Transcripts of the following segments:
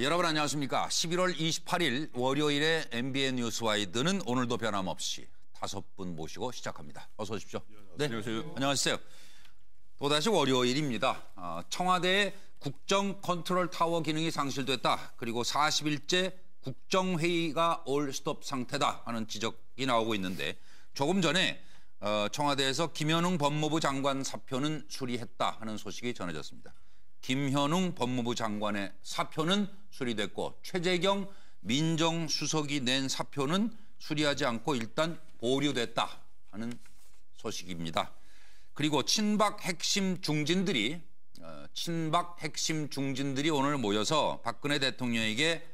여러분 안녕하십니까. 11월 28일 월요일에 MBN 뉴스와이드는 오늘도 변함없이 5분 모시고 시작합니다. 어서 오십시오. 네. 안녕하세요. 안녕하세요. 또다시 월요일입니다. 청와대의 국정 컨트롤 타워 기능이 상실됐다. 그리고 40일째 국정회의가 올 스톱 상태다 하는 지적이 나오고 있는데 조금 전에 청와대에서 김현웅 법무부 장관 사표는 수리했다 하는 소식이 전해졌습니다. 김현웅 법무부 장관의 사표는 수리됐고 최재경 민정수석이 낸 사표는 수리하지 않고 일단 보류됐다 하는 소식입니다. 그리고 친박 핵심 중진들이 오늘 모여서 박근혜 대통령에게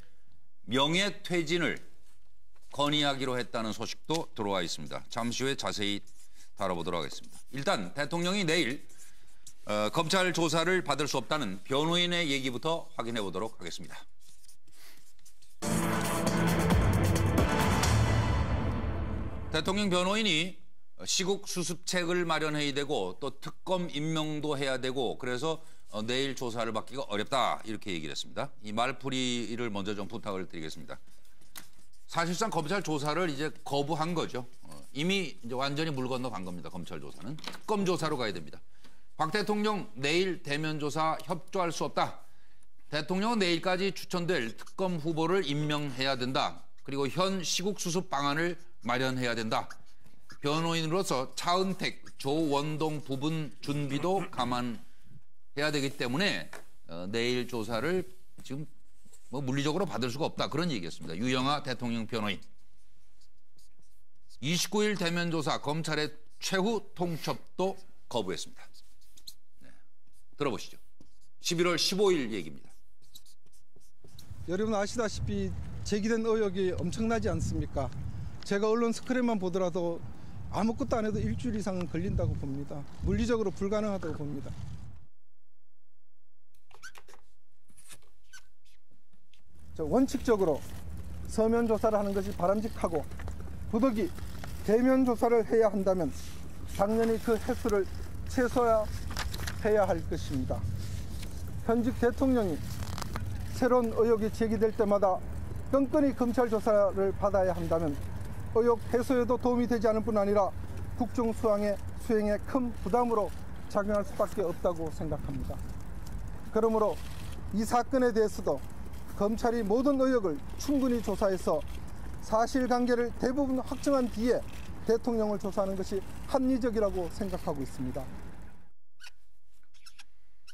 명예퇴진을 건의하기로 했다는 소식도 들어와 있습니다. 잠시 후에 자세히 다뤄보도록 하겠습니다. 일단 대통령이 내일 검찰 조사를 받을 수 없다는 변호인의 얘기부터 확인해 보도록 하겠습니다. 대통령 변호인이 시국 수습책을 마련해야 되고 또 특검 임명도 해야 되고 그래서 내일 조사를 받기가 어렵다 이렇게 얘기를 했습니다. 이 말풀이를 먼저 좀 부탁을 드리겠습니다. 사실상 검찰 조사를 이제 거부한 거죠. 이미 이제 완전히 물 건너 간 겁니다. 검찰 조사는 특검 조사로 가야 됩니다. 박 대통령 내일 대면 조사 협조할 수 없다. 대통령은 내일까지 추천될 특검 후보를 임명해야 된다. 그리고 현 시국 수습 방안을 마련해야 된다. 변호인으로서 차은택, 조원동 부분 준비도 감안해야 되기 때문에 내일 조사를 지금 뭐 물리적으로 받을 수가 없다. 그런 얘기였습니다. 유영하 대통령 변호인. 29일 대면 조사 검찰의 최후 통첩도 거부했습니다. 네. 들어보시죠. 11월 15일 얘기입니다. 여러분 아시다시피 제기된 의혹이 엄청나지 않습니까? 제가 언론 스크랩만 보더라도 아무것도 안 해도 일주일 이상은 걸린다고 봅니다. 물리적으로 불가능하다고 봅니다. 원칙적으로 서면 조사를 하는 것이 바람직하고 부득이 대면 조사를 해야 한다면 당연히 그 횟수를 최소화해야 할 것입니다. 현직 대통령이 새로운 의혹이 제기될 때마다 끈끈이 검찰 조사를 받아야 한다면 의혹 해소에도 도움이 되지 않을 뿐 아니라 국정 수행에 큰 부담으로 작용할 수밖에 없다고 생각합니다. 그러므로 이 사건에 대해서도 검찰이 모든 의혹을 충분히 조사해서 사실관계를 대부분 확정한 뒤에 대통령을 조사하는 것이 합리적이라고 생각하고 있습니다.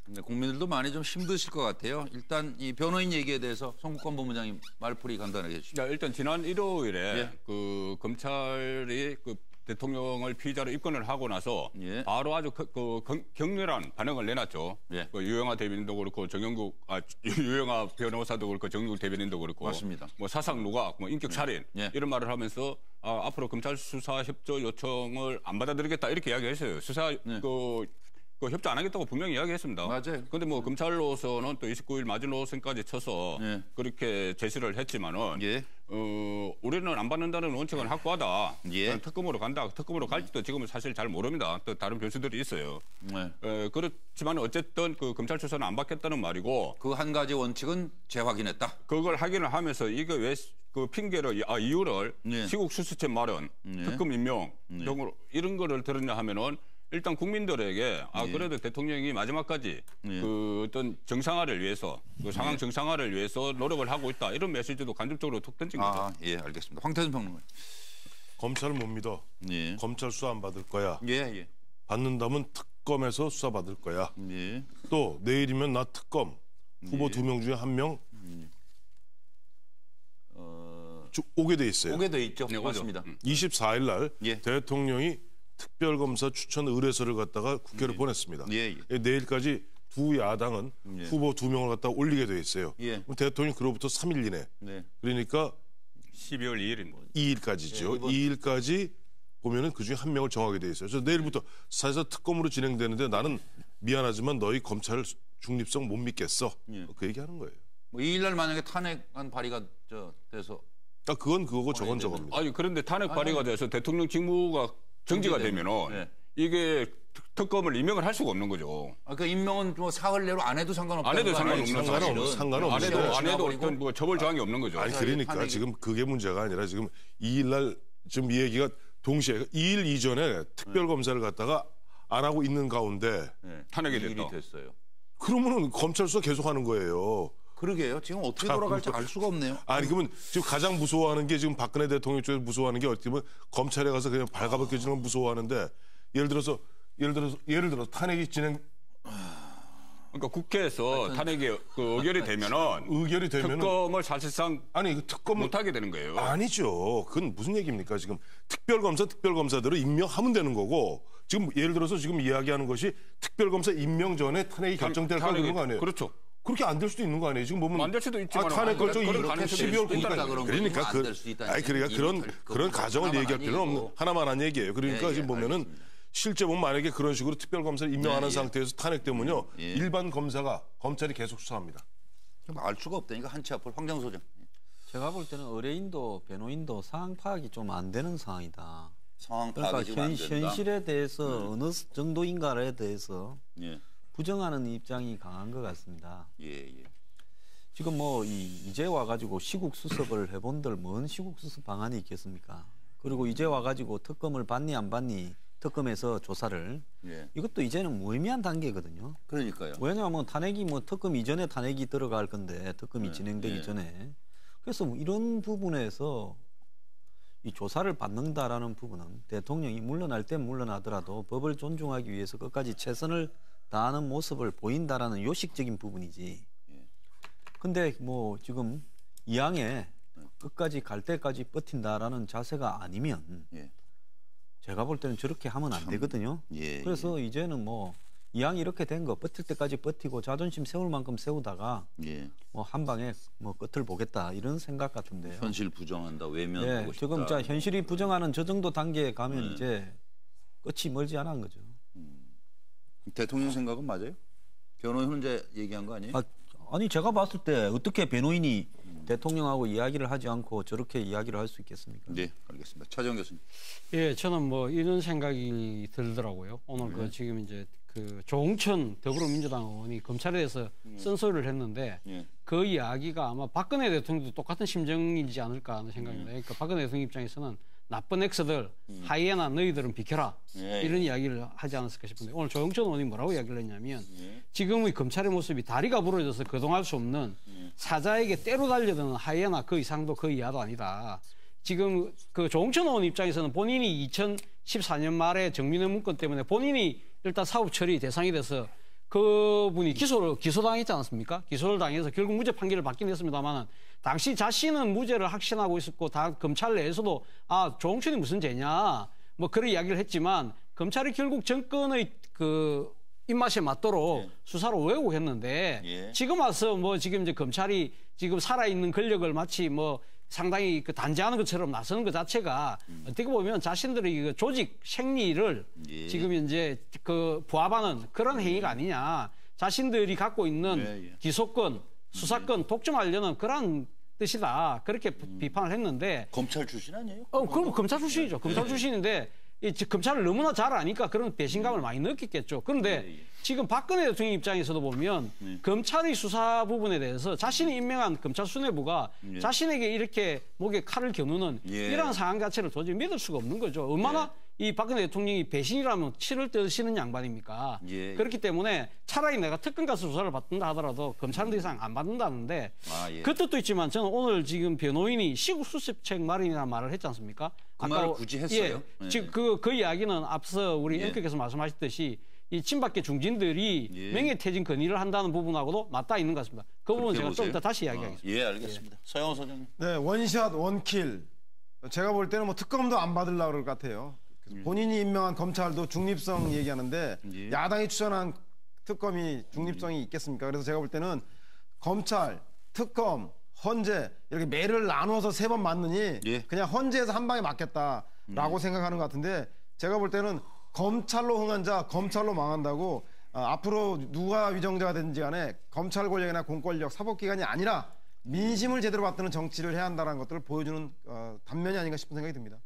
네, 국민들도 많이 좀 힘드실 것 같아요. 일단 이 변호인 얘기에 대해서 송국권 본부장님 말풀이 간단하게 해주시죠. 일단 지난 일요일에 그 검찰이 그 대통령을 피의자로 입건을 하고 나서 바로 아주 격렬한 반응을 내놨죠. 그 유영하 대변인도 그렇고 유영하 변호사도 그렇고 정영국 대변인도 그렇고 맞습니다. 뭐 사상 누각, 뭐 인격 살인 이런 말을 하면서 앞으로 검찰 수사 협조 요청을 안 받아들이겠다 이렇게 이야기했어요. 수사 그 협조 안 하겠다고 분명히 이야기했습니다. 맞아요. 그런데 뭐 검찰로서는 또 29일 마지노선까지 쳐서 그렇게 제시를 했지만은 우리는 안 받는다는 원칙은 확고하다. 특검으로 간다. 특검으로 갈지도 지금은 사실 잘 모릅니다. 또 다른 변수들이 있어요. 그렇지만 어쨌든 그 검찰 수사는 안 받겠다는 말이고 그 한 가지 원칙은 재확인했다. 그걸 확인을 하면서 이게 왜 그 핑계를 이유를 시국 수습책 마련, 특검 임명 등으로 이런 거를 들었냐 하면은. 일단 국민들에게 그래도 대통령이 마지막까지 그 어떤 정상화를 위해서 그 상황 정상화를 위해서 노력을 하고 있다 이런 메시지도 간접적으로 톡 던진 거죠. 예, 알겠습니다. 황태순 평론가. 검찰을 못 믿어. 검찰 수사 안 받을 거야. 받는다면 특검에서 수사 받을 거야. 또 내일이면 나 특검 후보 2명 중에 1명 오게 돼 있어요. 오게 돼 있죠. 맞습니다. 24일 날 대통령이 특별검사 추천 의뢰서를 갖다가 국회로 보냈습니다. 내일까지 두 야당은 후보 2명을 갖다가 올리게 돼 있어요. 그럼 대통령이 그로부터 3일 이내. 그러니까 12월 2일인 거죠. 2일까지죠. 2일까지 보면은 그중에 1명을 정하게 돼 있어요. 그래서 내일부터 사실상 특검으로 진행되는데 나는 미안하지만 너희 검찰 중립성 못 믿겠어. 그 얘기하는 거예요. 뭐 2일 날 만약에 탄핵안 발의가 돼서 그건 그거고 저건 저겁니다. 아니 그런데 탄핵 발의가 돼서 대통령 직무가 정지가 되면은 이게 특검을 임명을 할 수가 없는 거죠. 그 임명은 뭐 사흘 내로 안 해도 상관없다. 안 해도 상관없는 상관없는 안 해도 어떤 뭐 처벌 조항이 없는 거죠. 아니 그러니까 지금 그게 문제가 아니라 지금 2일 날 지금 이 얘기가 동시에 2일 이전에 특별 검사를 갖다가 안 하고 있는 가운데 탄핵이 됐어요. 그러면은 검찰 수사 계속 하는 거예요. 그러게요. 지금 어떻게 돌아갈지 알 수가 없네요. 아니 그러면 지금 가장 무서워하는 게 지금 박근혜 대통령 쪽에서 무서워하는 게 어떻게 보면 검찰에 가서 그냥 발가벗겨지는 걸 무서워하는데 예를 들어서 탄핵이 진행 그러니까 국회에서 탄핵이 그 의결이 되면은 특검을 사실상 그 특검을 못 하게 되는 거예요. 아니죠. 그건 무슨 얘기입니까? 지금 특별검사대로 임명하면 되는 거고 지금 예를 들어서 지금 이야기하는 것이 특별검사 임명 전에 탄핵이 결정될 거는 거 아니에요? 그렇죠. 그렇게 안 될 수도 있는 거 아니에요? 지금 보면 안 될 수도 있지만 탄핵 걸쳐 12월 9일까지 그러니까 그런 가정을 얘기할 필요는 없는 하나만 한 얘기예요. 그러니까 지금 보면은 알겠습니다. 실제 보면 만약에 그런 식으로 특별검사를 임명하는 상태에서 탄핵 때문에요. 일반 검사가 검찰이 계속 수사합니다. 알 수가 없다니까 한치 앞을 황장 소장. 제가 볼 때는 의뢰인도 변호인도 상황 파악이 좀 안 되는 상황이다. 상황 그러니까 파악이 좀 안 된다. 현실에 대해서 어느 정도인가에 대해서 부정하는 입장이 강한 것 같습니다. 지금 뭐 이제 와가지고 시국 수습을 해본들 뭔 시국 수습 방안이 있겠습니까? 그리고 이제 와가지고 특검을 받니 안 받니 특검에서 조사를 이것도 이제는 무의미한 단계거든요. 그러니까요. 왜냐하면 탄핵이 뭐 특검 이전에 탄핵이 들어갈 건데 특검이 진행되기 전에 그래서 뭐 이런 부분에서 이 조사를 받는다라는 부분은 대통령이 물러날 땐 물러나더라도 법을 존중하기 위해서 끝까지 최선을 다하는 모습을 보인다라는 요식적인 부분이지. 근데 뭐 지금 이왕에 끝까지 갈 때까지 버틴다라는 자세가 아니면 제가 볼 때는 저렇게 하면 안 되거든요. 그래서 이제는 뭐 이왕 이렇게 된 거 버틸 때까지 버티고 자존심 세울 만큼 세우다가 뭐 한 방에 뭐 끝을 보겠다 이런 생각 같은데요. 현실 부정한다, 외면하고 싶다. 지금 자 현실이 부정하는 저 정도 단계에 가면 이제 끝이 멀지 않은 거죠. 대통령 생각은 맞아요? 변호인 혼자 얘기한 거 아니에요? 아니 제가 봤을 때 어떻게 변호인이 대통령하고 이야기를 하지 않고 저렇게 이야기를 할 수 있겠습니까? 네, 알겠습니다. 차재원 교수님. 예, 저는 뭐 이런 생각이 들더라고요. 오늘 그 지금 이제 그 조홍천 더불어민주당 의원이 검찰에 대해서 쓴소리를 했는데 그 이야기가 아마 박근혜 대통령도 똑같은 심정이지 않을까 하는 생각입니다. 그러니까 박근혜 대통령 입장에서는 나쁜 엑스들, 하이에나 너희들은 비켜라 이런 이야기를 하지 않았을까 싶은데 오늘 조영천 의원이 뭐라고 이야기를 했냐면 지금의 검찰의 모습이 다리가 부러져서 거동할 수 없는 사자에게 때로 달려드는 하이에나 그 이상도 그 이하도 아니다. 지금 그 조영천 의원 입장에서는 본인이 2014년 말에 정민회 문건 때문에 본인이 일단 사법 처리 대상이 돼서 그분이 기소당했지 않았습니까? 기소를 당해서 결국 무죄 판결을 받긴 했습니다만 당시 자신은 무죄를 확신하고 있었고 다 검찰 내에서도 조홍천이 무슨 죄냐 뭐 그런 이야기를 했지만 검찰이 결국 정권의 그 입맛에 맞도록 수사를 왜곡했는데 지금 와서 뭐 지금 이제 검찰이 지금 살아있는 권력을 마치 뭐 상당히 그 단죄하는 것처럼 나서는 것 자체가 어떻게 보면 자신들의 그 조직 생리를 지금 이제 그 부합하는 그런 행위가 아니냐. 자신들이 갖고 있는 기소권, 수사권 독점하려는 그런 뜻이다. 그렇게 비판을 했는데. 검찰 출신 아니에요? 그럼 검찰 출신이죠. 검찰 출신인데 검찰을 너무나 잘 아니까 그런 배신감을 많이 느꼈겠죠. 그런데 지금 박근혜 대통령 입장에서도 보면 검찰의 수사 부분에 대해서 자신이 임명한 검찰 수뇌부가 자신에게 이렇게 목에 칼을 겨누는 이러한 상황 자체를 도저히 믿을 수가 없는 거죠. 얼마나 이 박근혜 대통령이 배신이라면 치를 떼시는 양반입니까? 그렇기 때문에 차라리 내가 특검 가서 수사를 받는다 하더라도 검찰은 더 이상 안 받는다는데 그 뜻도 있지만 저는 오늘 지금 변호인이 시국 수습책 마련이라는 말을 했지 않습니까? 그 말을 굳이 했어요. 지금 그 이야기는 앞서 우리 앵커께서 말씀하셨듯이 이 친박계 중진들이 명예퇴진 건의를 한다는 부분하고도 맞닿아 있는 것 같습니다. 그 부분은 제가 좀 이따 다시 이야기하겠습니다. 예, 알겠습니다. 서영호 소장님. 네, 원샷 원킬. 제가 볼 때는 뭐 특검도 안 받으려고 그럴 것 같아요. 본인이 임명한 검찰도 중립성 얘기하는데 야당이 추천한 특검이 중립성이 있겠습니까? 그래서 제가 볼 때는 검찰, 특검, 헌재 이렇게 매를 나눠서 3번 맞느니 그냥 헌재에서 한 방에 맞겠다라고 생각하는 것 같은데 제가 볼 때는 검찰로 흥한 자 검찰로 망한다고 앞으로 누가 위정자가 되든지 간에 검찰 권력이나 공권력, 사법기관이 아니라 민심을 제대로 받드는 정치를 해야 한다는 것들을 보여주는 단면이 아닌가 싶은 생각이 듭니다.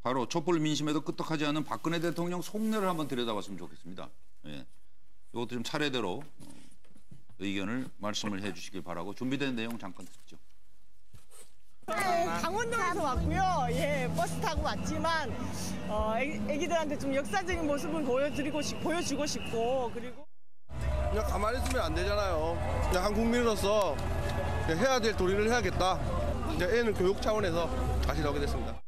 바로 촛불 민심에도 끄떡하지 않은 박근혜 대통령 속내를 한번 들여다봤으면 좋겠습니다. 예. 이것도 좀 차례대로 의견을 말씀을 해주시길 바라고 준비된 내용 잠깐 듣죠. 강원도에서 왔고요. 예, 버스 타고 왔지만 애기들한테 좀 역사적인 모습을 보여주고 싶고 그리고 그냥 가만히 있으면 안 되잖아요. 그냥 한 국민으로서 그냥 해야 될 도리를 해야겠다. 이제 애는 교육 차원에서 다시 나오게 됐습니다.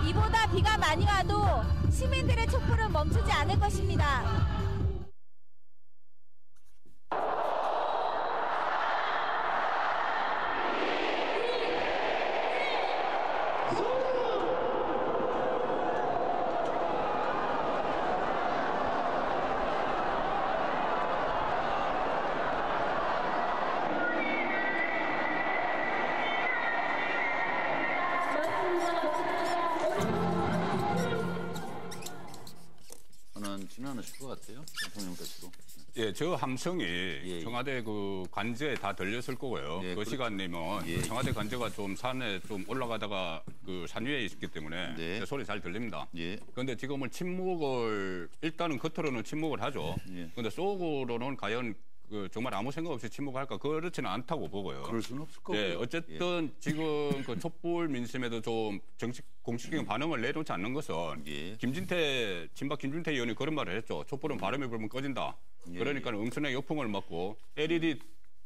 이보다 비가 많이 와도 시민들의 촛불은 멈추지 않을 것입니다. 지나실 것 같아요, 대통령께서도. 예, 저 함성이 청와대 그 관저에 다 들렸을 거고요. 그 그렇죠. 시간이면 청와대 관저가 좀 산에 좀 올라가다가 그 산 위에 있기 때문에 소리 잘 들립니다. 그런데 지금은 침묵을 일단은 겉으로는 침묵을 하죠. 그런데 속으로는 과연 그 정말 아무 생각 없이 침묵할까 그렇지는 않다고 보고요. 그럴 수는 없을 거고요. 예, 어쨌든 지금 그 촛불 민심에도 좀 공식적인 반응을 내놓지 않는 것은 친박 김진태 의원이 그런 말을 했죠. 촛불은 바람이 불면 꺼진다. 그러니까 엄청나게 역풍을 맞고 LED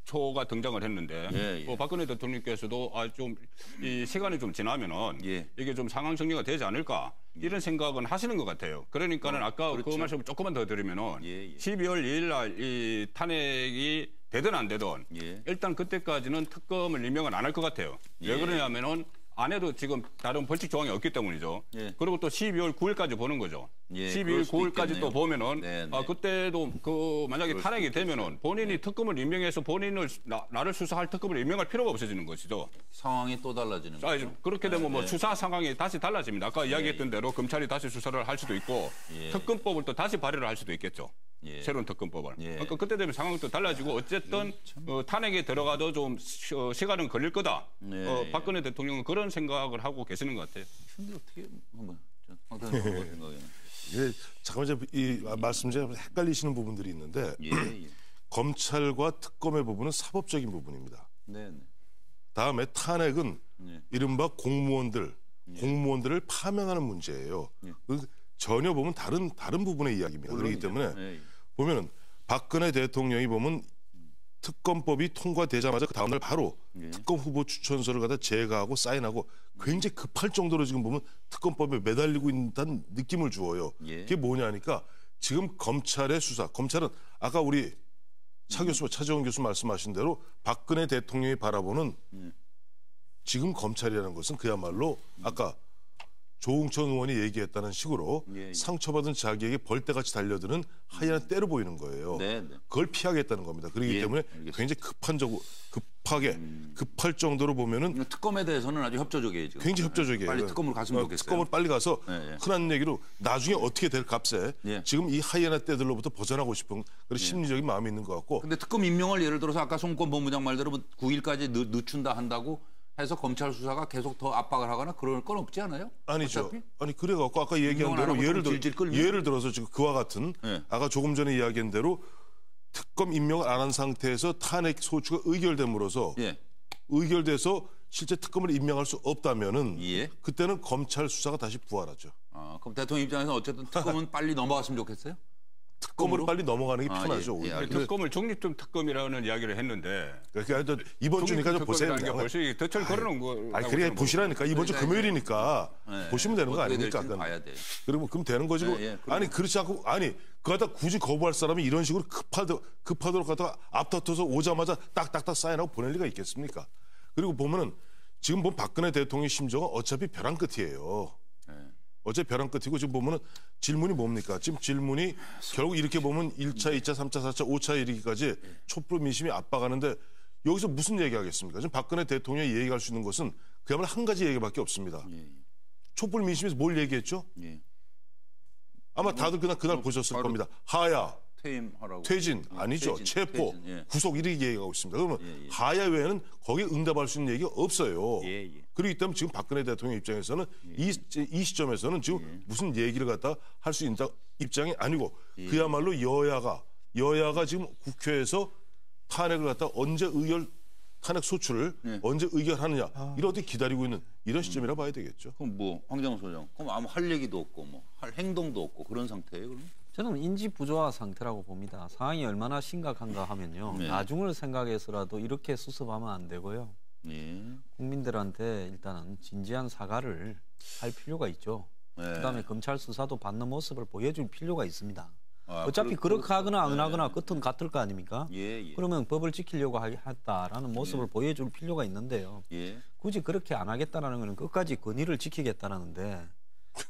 초가 등장을 했는데 박근혜 대통령께서도 좀 이 시간이 좀 지나면은 이게 좀 상황 정리가 되지 않을까 이런 생각은 하시는 것 같아요. 그러니까는 아까 그렇죠. 그 말씀 조금만 더 드리면은 12월 2일 날 이 탄핵이 되든 안 되든 일단 그때까지는 특검을 임명을 안 할 것 같아요. 왜 그러냐면은 안 해도 지금 다른 벌칙 조항이 없기 때문이죠. 그리고 또 12월 9일까지 보는 거죠. 12월 9일까지 또 보면은 그때도 그 만약에 탄핵이 되면은 본인이 특검을 임명해서 본인을 나를 수사할 특검을 임명할 필요가 없어지는 것이죠. 상황이 또 달라지는 거죠. 그렇게 되면 뭐 수사 상황이 다시 달라집니다. 아까 이야기했던 대로 검찰이 다시 수사를 할 수도 있고 특검법을 또 다시 발의를 할 수도 있겠죠. 새로운 특검법을. 그러니까 그때 되면 상황이 또 달라지고 어쨌든 탄핵에 들어가도 좀 시간은 걸릴 거다. 박근혜 대통령은 그런 생각을 하고 계시는 것 같아요. 근데 어떻게 한번 황교안 생각에는? 잠깐만 이 말씀 좀 헷갈리시는 부분들이 있는데 검찰과 특검의 부분은 사법적인 부분입니다. 다음에 탄핵은 이른바 공무원들을 파면하는 문제예요. 전혀 보면 다른 부분의 이야기입니다. 그렇기 때문에 보면은 박근혜 대통령이 보면 특검법이 통과되자마자 그 다음날 바로 특검 후보 추천서를 갖다 제거하고 사인하고 굉장히 급할 정도로 지금 보면 특검법에 매달리고 있다는 느낌을 주어요. 그게 뭐냐니까 지금 검찰의 수사, 검찰은 아까 우리 차재원 교수 말씀하신 대로 박근혜 대통령이 바라보는 지금 검찰이라는 것은 그야말로 아까 조응천 의원이 얘기했다는 식으로 상처받은 자기에게 벌떼같이 달려드는 하얀 때로 보이는 거예요. 그걸 피하겠다는 겁니다. 그렇기 때문에 굉장히 급할 정도로 보면은 특검에 대해서는 아주 협조적이에요. 지금. 굉장히 협조적이에요. 빨리 특검으로 갔으면 좋겠어요. 특검을 빨리 가서 흔한 얘기로 나중에 어떻게 될 값에 지금 이 하이에나 떼들로부터 벗어나고 싶은 그런 심리적인 마음이 있는 것 같고. 근데 특검 임명을 예를 들어서 아까 송권 본부장 말대로 9일까지 늦춘다 한다고 해서 검찰 수사가 계속 더 압박을 하거나 그럴 건 없지 않아요? 아니죠. 어차피? 아니 그래갖고 아까 얘기한 대로 예를 들어서 지금 그와 같은 아까 조금 전에 이야기한 대로 특검 임명을 안 한 상태에서 탄핵 소추가 의결됨으로써 의결돼서 실제 특검을 임명할 수 없다면은 그때는 검찰 수사가 다시 부활하죠. 그럼 대통령 입장에서는 어쨌든 특검은 빨리 넘어갔으면 좋겠어요? 특검으로 빨리 넘어가는 게 편하죠. 특검을 중립적 특검이라는 이야기를 했는데 그러니까 이번 주니까 좀 보세요. 벌써 덫을 걸어놓은 거. 아니 그래 보시라니까 이번 주 금요일이니까 보시면 되는 거 아닙니까? 봐야 돼. 그리고 그럼 되는 거지. 아니 그렇지 않고 그거 갖다 굳이 거부할 사람이 이런 식으로 급하도록 갖다가 앞다퉈서 오자마자 딱딱딱 사인하고 보낼 리가 있겠습니까? 그리고 보면은 지금 보면 박근혜 대통령의 심정은 어차피 벼랑 끝이에요. 어제 벼랑 끝이고 지금 보면은 질문이 뭡니까? 지금 질문이 결국 이렇게 보면 1차, 2차, 3차, 4차, 5차 이르기까지 촛불 민심이 압박하는데 여기서 무슨 얘기하겠습니까? 지금 박근혜 대통령이 얘기할 수 있는 것은 그야말로 한 가지 얘기밖에 없습니다. 촛불 민심에서 뭘 얘기했죠? 아마 다들 그날 보셨을 겁니다. 하야, 퇴임하라고. 퇴진 아니죠. 퇴진, 체포, 퇴진, 예. 구속 이렇게 얘기하고 있습니다. 그러면 하야 외에는 거기에 응답할 수 있는 얘기가 없어요. 그렇기 때문에 지금 박근혜 대통령 입장에서는 이 시점에서는 지금 무슨 얘기를 갖다 할 수 있는 입장이 아니고 그야말로 여야가 지금 국회에서 탄핵을 갖다 언제 탄핵 소추를 언제 의결하느냐 이런 어떻게 기다리고 있는 이런 시점이라 봐야 되겠죠. 그럼 뭐 황정우 소장, 그럼 아무 할 얘기도 없고 뭐 할 행동도 없고 그런 상태예요, 그럼? 저는 인지 부조화 상태라고 봅니다. 상황이 얼마나 심각한가 하면요. 나중을 생각해서라도 이렇게 수습하면 안 되고요. 국민들한테 일단은 진지한 사과를 할 필요가 있죠. 그다음에 검찰 수사도 받는 모습을 보여줄 필요가 있습니다. 어차피 그렇게 하거나 안 하거나 끝은 같을 거 아닙니까? 그러면 법을 지키려고 했다라는 모습을 보여줄 필요가 있는데요. 굳이 그렇게 안 하겠다라는 것은 끝까지 권위를 지키겠다라는데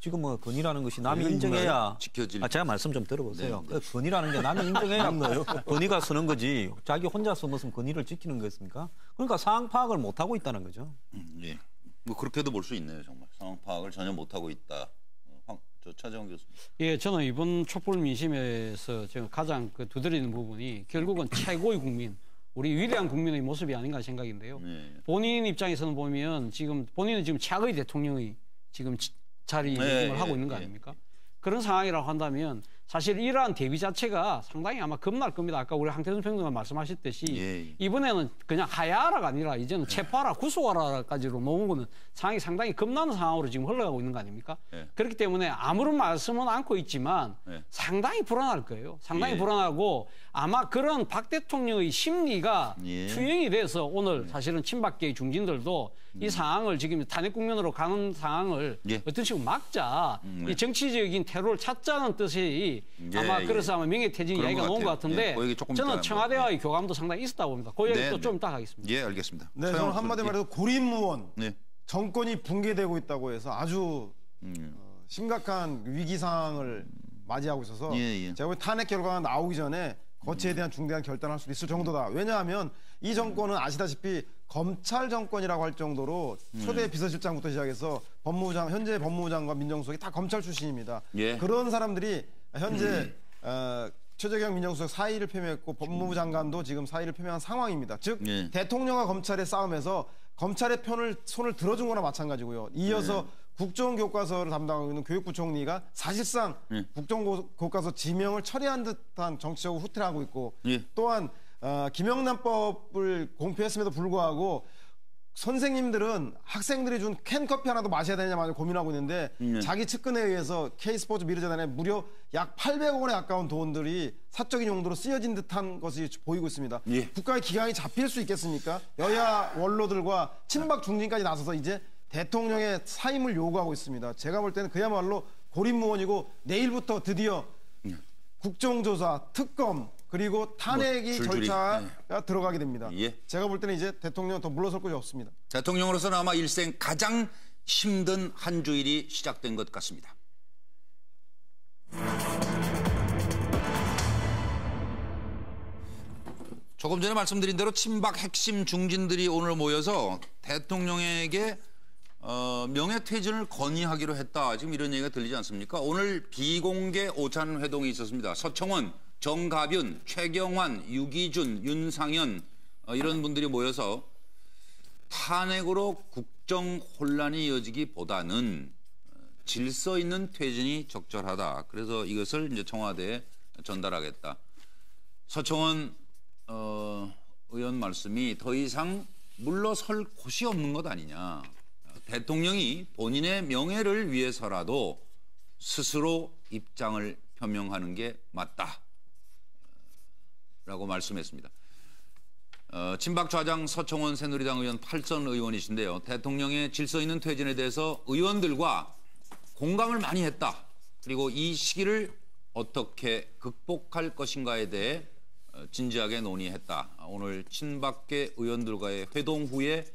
지금 뭐 권위라는 것이 남이 인정해야 지켜질. 제가 말씀 좀 들어보세요. 권위라는 게 남이 인정해야 권위가 서는 거지. 자기 혼자서 무슨 권위를 지키는 거겠습니까? 그러니까 상황 파악을 못 하고 있다는 거죠. 뭐 그렇게도 볼 수 있네요, 정말. 상황 파악을 전혀 못 하고 있다. 차재원 교수님. 예, 저는 이번 촛불 민심에서 제가 가장 두드리는 부분이 결국은 최고의 국민, 우리 위대한 국민의 모습이 아닌가 생각인데요. 본인 입장에서는 보면 본인은 지금 최악의 대통령의 지금 자리를 하고 있는 거 아닙니까? 그런 상황이라고 한다면 사실 이러한 대비 자체가 상당히 아마 겁날 겁니다. 아까 우리 황태순 평론가 말씀하셨듯이 이번에는 그냥 하야하라가 아니라 이제는 체포하라, 구속하라까지로 넘은 거는 상황이 상당히 겁나는 상황으로 지금 흘러가고 있는 거 아닙니까? 그렇기 때문에 아무런 말씀은 않고 있지만 상당히 불안할 거예요. 상당히 불안하고 아마 그런 박 대통령의 심리가 투영이 돼서 오늘 사실은 친박계의 중진들도 이 상황을 지금 탄핵 국면으로 가는 상황을 어떤 식으로 막자, 이 정치적인 테러를 찾자는 뜻이 아마 그래서 아마 명예퇴진 이야기가 나온 것 같은데 저는 청와대와의 교감도 상당히 있었다고 봅니다. 그 이야기 또 좀 이따 하겠습니다. 예, 알겠습니다. 네, 저는 한마디 말해도 고립무원 정권이 붕괴되고 있다고 해서 아주 심각한 위기 상황을 맞이하고 있어서 제가 볼 탄핵 결과가 나오기 전에 거치에 대한 중대한 결단을 할 수도 있을 정도다. 왜냐하면 이 정권은 아시다시피 검찰 정권이라고 할 정도로 초대 비서실장부터 시작해서 현재 법무부 장관 민정수석이 다 검찰 출신입니다. 그런 사람들이 현재 최재경 민정수석 사의를 표명했고 법무부 장관도 지금 사의를 표명한 상황입니다. 즉 대통령과 검찰의 싸움에서 검찰의 손을 들어준 거나 마찬가지고요. 이어서 국정교과서를 담당하고 있는 교육부 총리가 사실상 국정교과서 지명을 처리한 듯한 정치적으로 후퇴를 하고 있고 또한 김영란법을 공표했음에도 불구하고 선생님들은 학생들이 준 캔커피 하나도 마셔야 되냐 마저 고민하고 있는데 자기 측근에 의해서 K스포츠 미르재단에 무려 약 800억 원에 가까운 돈들이 사적인 용도로 쓰여진 듯한 것이 보이고 있습니다. 국가의 기강이 잡힐 수 있겠습니까? 여야 원로들과 친박 중진까지 나서서 이제 대통령의 사임을 요구하고 있습니다. 제가 볼 때는 그야말로 고립무원이고 내일부터 드디어 국정조사, 특검 그리고 탄핵이 절차가 들어가게 됩니다. 제가 볼 때는 이제 대통령 더 물러설 곳이 없습니다. 대통령으로서는 아마 일생 가장 힘든 한 주일이 시작된 것 같습니다. 조금 전에 말씀드린 대로 친박 핵심 중진들이 오늘 모여서 대통령에게 명예퇴진을 건의하기로 했다. 지금 이런 얘기가 들리지 않습니까? 오늘 비공개 오찬 회동이 있었습니다. 서청원, 정가변, 최경환, 유기준, 윤상현 이런 분들이 모여서 탄핵으로 국정 혼란이 이어지기보다는 질서 있는 퇴진이 적절하다. 그래서 이것을 이제 청와대에 전달하겠다. 서청원 의원 말씀이 더 이상 물러설 곳이 없는 것 아니냐. 대통령이 본인의 명예를 위해서라도 스스로 입장을 표명하는 게 맞다. 라고 말씀했습니다. 친박 좌장 서청원 새누리당 의원 8선 의원이신데요. 대통령의 질서 있는 퇴진에 대해서 의원들과 공감을 많이 했다. 그리고 이 시기를 어떻게 극복할 것인가에 대해 진지하게 논의했다. 오늘 친박계 의원들과의 회동 후에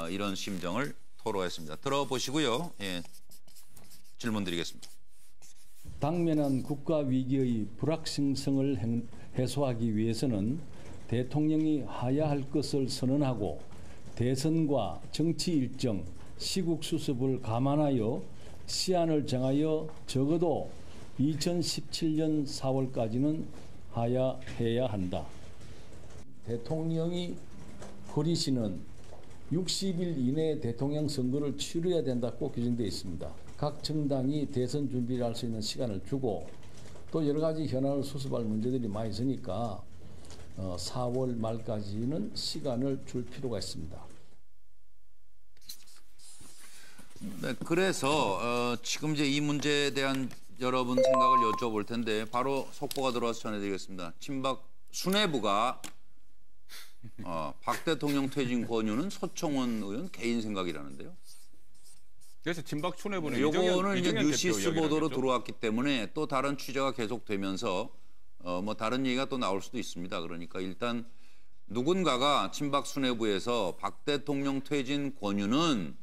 이런 심정을 토로했습니다. 들어보시고요. 질문 드리겠습니다. 당면한 국가 위기의 불확실성을 해소하기 위해서는 대통령이 하야할 것을 선언하고 대선과 정치 일정, 시국 수습을 감안하여 시한을 정하여 적어도 2017년 4월까지는 하야해야 한다. 대통령이 거리시는 60일 이내에 대통령 선거를 치러야 된다 꼭 규정되어 있습니다. 각 정당이 대선 준비를 할 수 있는 시간을 주고 또 여러 가지 현안을 수습할 문제들이 많이 있으니까 4월 말까지는 시간을 줄 필요가 있습니다. 네, 그래서 지금 이제 이 문제에 대한 여러분 생각을 여쭤볼 텐데 바로 속보가 들어와서 전해드리겠습니다. 친박 수뇌부가 박 대통령 퇴진 권유는 서청원 의원 개인 생각이라는데요. 그래서 친박 수뇌부는 요거는 이제 뉴시스 보도로 들어왔기 때문에 또 다른 취재가 계속되면서 뭐 다른 얘기가 또 나올 수도 있습니다. 그러니까 일단 누군가가 친박 수뇌부에서 박 대통령 퇴진 권유는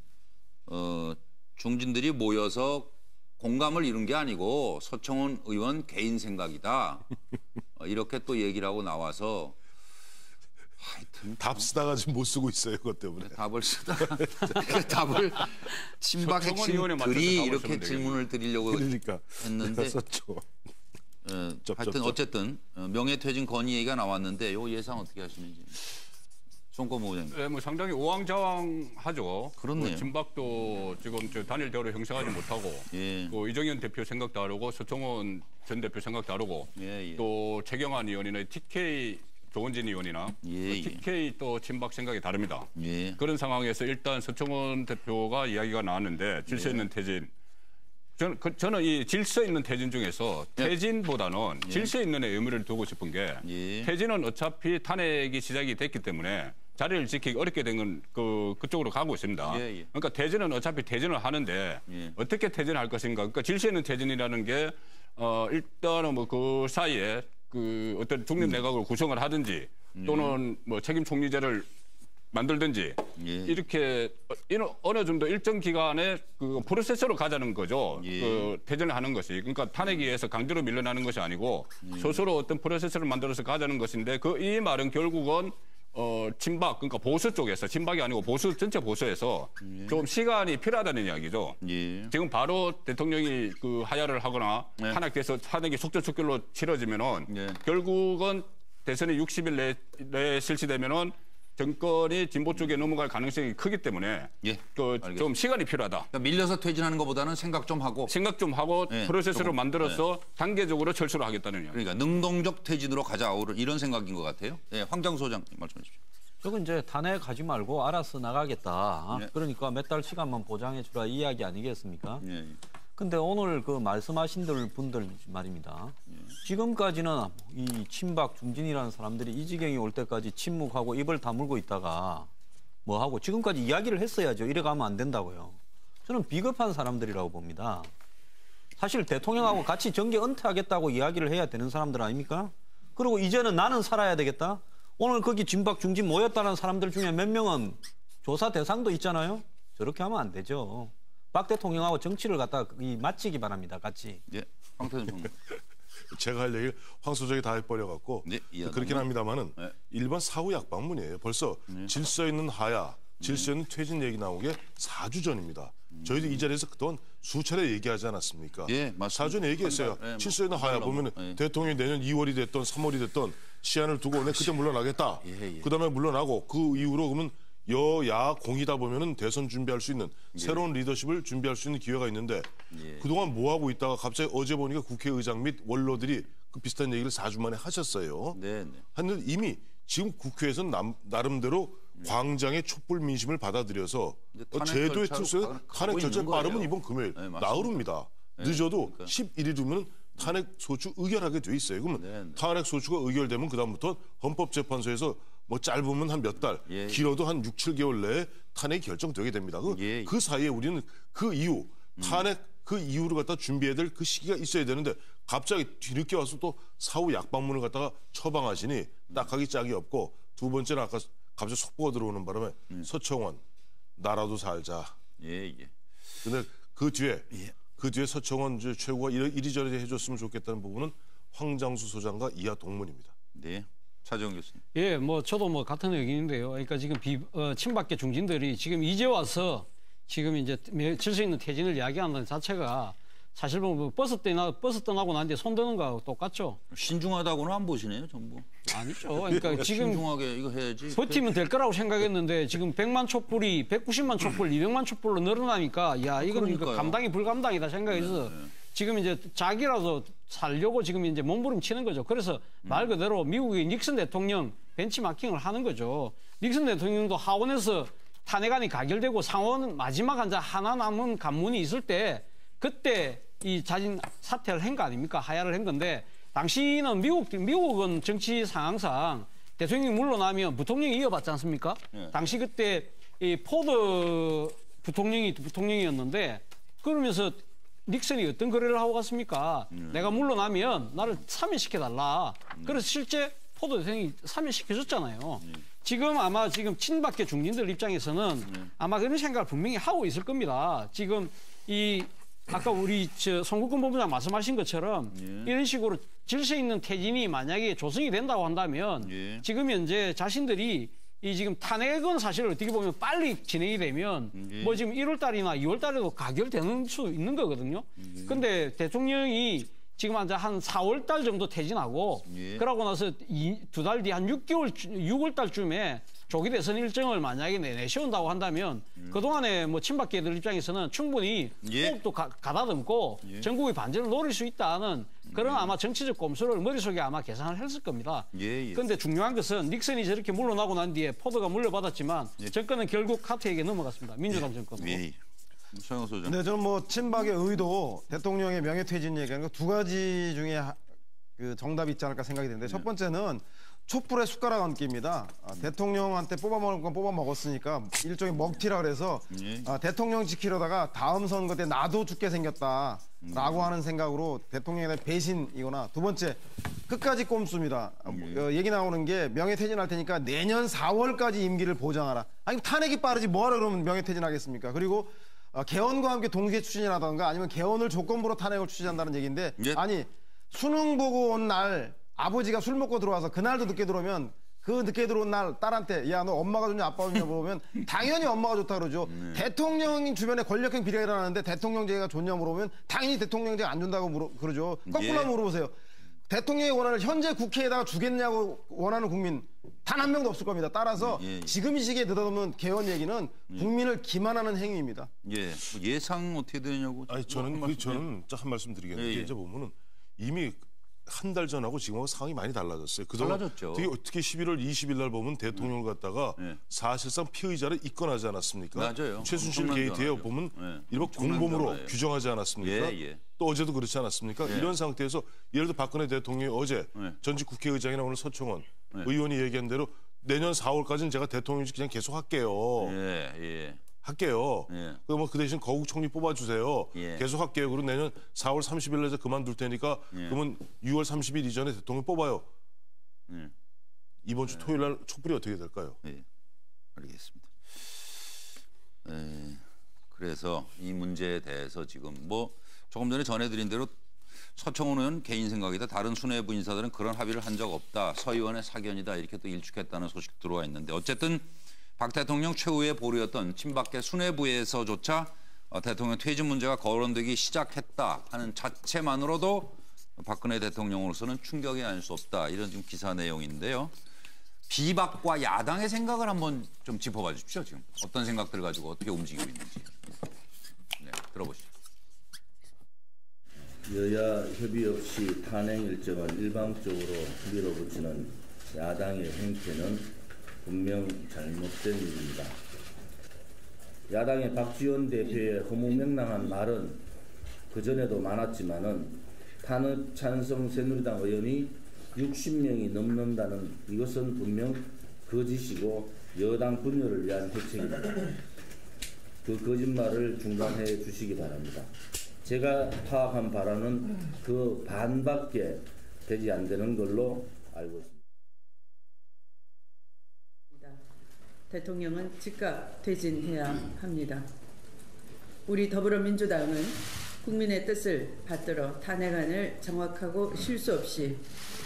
중진들이 모여서 공감을 이룬 게 아니고 서청원 의원 개인 생각이다. 이렇게 또 얘기를 하고 나와서 하여튼 답 쓰다가 지금 못 쓰고 있어요. 그것 때문에. 답을 쓰다가 답을 친박 핵심들이 이렇게 질문을 드리려고 그러니까 했는데 썼죠. 하여튼 어쨌든 명예퇴진 건의 얘기가 나왔는데 요 예상 어떻게 하시는지. 송건모 의원님. 네, 뭐 상당히 우왕좌왕하죠. 그렇네요. 뭐 친박도 지금 단일 대우를 형성하지 못하고 예. 또 이정현 대표 생각 다르고 서청원 전 대표 생각 다르고 예. 또 최경환 의원이나 TK 조원진 의원이나 TK 또 친박 생각이 다릅니다. 예. 그런 상황에서 일단 서청원 대표가 이야기가 나왔는데 질서 있는 퇴진. 저는 이 질서 있는 퇴진 중에서 퇴진보다는 질서 있는 데 의미를 두고 싶은 게 퇴진은 어차피 탄핵이 시작이 됐기 때문에 자리를 지키기 어렵게 된 건 그쪽으로 가고 있습니다. 그러니까 퇴진은 어차피 퇴진을 하는데 어떻게 퇴진할 것인가. 그러니까 질서 있는 퇴진이라는 게 일단은 뭐 그 사이에 그 어떤 중립 내각을 구성을 하든지 또는 뭐 책임 총리제를 만들든지 이렇게 어느 정도 일정 기간에 그 프로세스로 가자는 거죠. 그 퇴진을 하는 것이. 그러니까 탄핵에 의해서 강제로 밀려나는 것이 아니고 스스로 어떤 프로세스를 만들어서 가자는 것인데 이 말은 결국은 친박 그러니까 보수 쪽에서 친박이 아니고 보수 전체 보수에서 좀 시간이 필요하다는 이야기죠. 지금 바로 대통령이 그 하야를 하거나 탄핵돼서 탄핵이 속전속결로 치러지면은 결국은 대선이 60일 내에 실시되면은 정권이 진보 쪽에 넘어갈 가능성이 크기 때문에 좀 시간이 필요하다. 그러니까 밀려서 퇴진하는 것보다는 생각 좀 하고 프로세스로 만들어서 단계적으로 철수를 하겠다는 이야기. 그러니까 능동적 퇴진으로 가자 이런 생각인 것 같아요. 네, 황장 소장 말씀해 주십시오. 저건 이제 탄핵하지 말고 알아서 나가겠다. 그러니까 몇 달 시간만 보장해 주라 이 이야기 아니겠습니까? 근데 오늘 그 말씀하신 분들 말입니다. 지금까지는 이 친박 중진이라는 사람들이 이 지경이 올 때까지 침묵하고 입을 다물고 있다가 뭐 하고 지금까지 이야기를 했어야죠. 이래 가면 안 된다고요. 저는 비겁한 사람들이라고 봅니다. 사실 대통령하고 같이 정계 은퇴하겠다고 이야기를 해야 되는 사람들 아닙니까? 그리고 이제는 나는 살아야 되겠다. 오늘 거기 친박 중진 모였다는 사람들 중에 몇 명은 조사 대상도 있잖아요. 저렇게 하면 안 되죠. 박 대통령하고 정치를 갖다 마치기 바랍니다. 같이. 황태준 총리. 제가 할 얘기를 황 소장이 다 해버려갖고 그렇긴 합니다만은 일반 사후 약방문이에요. 벌써 질서 있는 하야, 질서 있는 퇴진 얘기 나온 게 4주 전입니다. 저희도 이 자리에서 그동안 수차례 얘기하지 않았습니까? 4주 전에 얘기했어요. 질서 있는 하야 보면은 대통령이 내년 2월이 됐던 3월이 됐던 시한을 두고 그때 물러나겠다. 그다음에 물러나고 그 이후로 그러면 여야 공이다 보면은 대선 준비할 수 있는 새로운 리더십을 준비할 수 있는 기회가 있는데 그동안 뭐 하고 있다가 갑자기 어제 보니까 국회의장 및 원로들이 그 비슷한 얘기를 4주 만에 하셨어요. 하는데 이미 지금 국회에서는 나름대로 광장의 촛불 민심을 받아들여서 제도의 틀속에 탄핵 절차 빠르면 이번 금요일 나흘입니다. 늦어도 11일이면 탄핵 소추 의결하게 돼 있어요. 그러면 탄핵 소추가 의결되면 그다음부터 헌법재판소에서 뭐 짧으면 한 몇 달, 길어도 한 6, 7개월 내에 탄핵이 결정되게 됩니다. 그 사이에 우리는 그 이후 탄핵 그 이후를 갖다 준비해야 될 그 시기가 있어야 되는데 갑자기 뒤늦게 와서 또 사후 약방문을 갖다가 처방하시니 딱하기 짝이 없고 두 번째는 아까 갑자기 속보가 들어오는 바람에 서청원 나라도 살자. 근데 그 뒤에 서청원 최고가 이리저리 해줬으면 좋겠다는 부분은 황장수 소장과 이하 동문입니다. 네. 차재원 교수님. 예, 뭐 저도 뭐 같은 의견인데요. 그러니까 지금 친박계 중진들이 지금 이제 와서 지금 이제 질서 있는 퇴진을 이야기하는 자체가 사실 뭐 버스 떠나고 난 뒤에 손 드는 거하고 똑같죠. 신중하다고는 안 보시네요, 전부. 아니죠. 그러니까 지금 신중하게 이거 해야지. 버티면 될 거라고 생각했는데 지금 100만 촛불이 190만 촛불, 200만 촛불로 늘어나니까 야 이건 이거 감당이 불감당이다 생각해서 지금 이제 자기라도 살려고 지금 이제 몸부림치는 거죠. 그래서 말 그대로 미국의 닉슨 대통령 벤치마킹을 하는 거죠. 닉슨 대통령도 하원에서 탄핵안이 가결되고 상원 마지막 하나 남은 간문이 있을 때 그때 이 자진 사퇴를 한 거 아닙니까? 하야를 한 건데 당시는 미국은 정치 상황상 대통령이 물러나면 부통령이 이어받지 않습니까? 당시 그때 이 포드 부통령이었는데 그러면서 닉슨이 어떤 거래를 하고 갔습니까? 내가 물러나면 나를 사면시켜달라. 그래서 실제 포드 대통령이 사면시켜줬잖아요. 지금 아마 지금 친박계 중진들 입장에서는 아마 그런 생각을 분명히 하고 있을 겁니다. 지금 아까 우리 송국근 본부장 말씀하신 것처럼 이런 식으로 질서 있는 퇴진이 만약에 조성이 된다고 한다면 지금 현재 자신들이 지금 탄핵은 사실 어떻게 보면 빨리 진행이 되면 뭐 지금 1월 달이나 2월 달에도 가결되는 수 있는 거거든요. 근데 대통령이 지금 한 4월 달 정도 퇴진하고 그러고 나서 2달 뒤 한 6월 달쯤에 조기 대선 일정을 만약에 내세운다고 한다면 그동안에 뭐 친박계들 입장에서는 충분히 호흡도 가다듬고 전국의 반전을 노릴 수 있다는 그런 아마 정치적 꼼수를 머릿속에 아마 계산을 했을 겁니다. 그런데 중요한 것은 닉슨이 저렇게 물러나고 난 뒤에 포드가 물려받았지만 정권은 결국 카트에게 넘어갔습니다. 민주당 정권으로. 네, 저는 뭐 친박의 의도, 대통령의 명예퇴진 얘기하는 거 두 가지 중에 그 정답이 있지 않을까 생각이 드는데 첫 번째는 촛불에 숟가락 얹기입니다. 대통령한테 뽑아먹을 건 뽑아먹었으니까 일종의 먹튀라 그래서 대통령 지키려다가 다음 선거 때 나도 죽게 생겼다라고 하는 생각으로 대통령에 대한 배신이거나 두 번째 끝까지 꼼수입니다. 얘기 나오는 게 명예퇴진할 테니까 내년 4월까지 임기를 보장하라. 아니 탄핵이 빠르지 뭐하러 그러면 명예퇴진하겠습니까? 그리고 개헌과 함께 동시에 추진이라던가 아니면 개헌을 조건부로 탄핵을 추진한다는 얘기인데 아니 수능 보고 온 날 아버지가 술 먹고 들어와서 그날도 늦게 들어오면 그 늦게 들어온 날 딸한테 야 너 엄마가 좋냐 아빠가 좋냐 물어보면 당연히 엄마가 좋다 그러죠. 대통령 주변에 권력형 비리가 일어나는데 대통령제가 좋냐 물어보면 당연히 대통령제가 안 준다고 그러죠. 거꾸로 물어보세요. 대통령이 원하는 현재 국회에다가 주겠냐고 원하는 국민 단 한 명도 없을 겁니다. 따라서 지금 이 시기에 느닷없는 개헌 얘기는 국민을 기만하는 행위입니다. 예상 어떻게 되냐고. 아니 저는 한 말씀 드리겠는데 이제 보면은 이미 한 달 전하고 지금하고 상황이 많이 달라졌어요. 달라졌죠. 특히 11월 20일 날 보면 대통령을 갖다가 사실상 피의자를 입건하지 않았습니까? 맞아요. 최순실 게이트에 보면 일부 공범으로 규정하지 않았습니까? 또 어제도 그렇지 않았습니까? 이런 상태에서 예를 들어 박근혜 대통령이 어제 전직 국회의장이나 오늘 서청원 의원이 얘기한 대로 내년 4월까지는 제가 대통령직 그냥 계속 할게요. 할게요. 그럼 그 대신 거국 총리 뽑아주세요. 계속 할게요. 그리고 내년 4월 30일에 그만둘 테니까 그러면 6월 30일 이전에 대통령 뽑아요. 이번 주 토요일 날 촛불이 어떻게 될까요? 알겠습니다. 그래서 이 문제에 대해서 지금 뭐 조금 전에 전해드린 대로 서청원 의원 개인 생각이다. 다른 수뇌부 인사들은 그런 합의를 한 적 없다. 서 의원의 사견이다. 이렇게 또 일축했다는 소식 들어와 있는데 어쨌든 박 대통령 최후의 보루였던 친박계 수뇌부에서조차 대통령 퇴진 문제가 거론되기 시작했다 하는 자체만으로도 박근혜 대통령으로서는 충격이 아닐 수 없다. 이런 지금 기사 내용인데요. 비박과 야당의 생각을 한번 좀 짚어봐 주십시오. 지금 어떤 생각들 가지고 어떻게 움직이고 있는지. 들어보시죠. 여야 협의 없이 탄핵 일정을 일방적으로 밀어붙이는 야당의 행태는 분명 잘못된 일입니다. 야당의 박지원 대표의 허무맹랑한 말은 그전에도 많았지만은 탄핵 찬성 새누리당 의원이 60명이 넘는다는 이것은 분명 거짓이고 여당 분열을 위한 해책입니다. 그 거짓말을 중단해 주시기 바랍니다. 제가 파악한 바라는 그 반밖에 되지 안 되는 걸로 알고 있습니다. 대통령은 즉각 퇴진해야 합니다. 우리 더불어민주당은 국민의 뜻을 받들어 탄핵안을 정확하고 실수 없이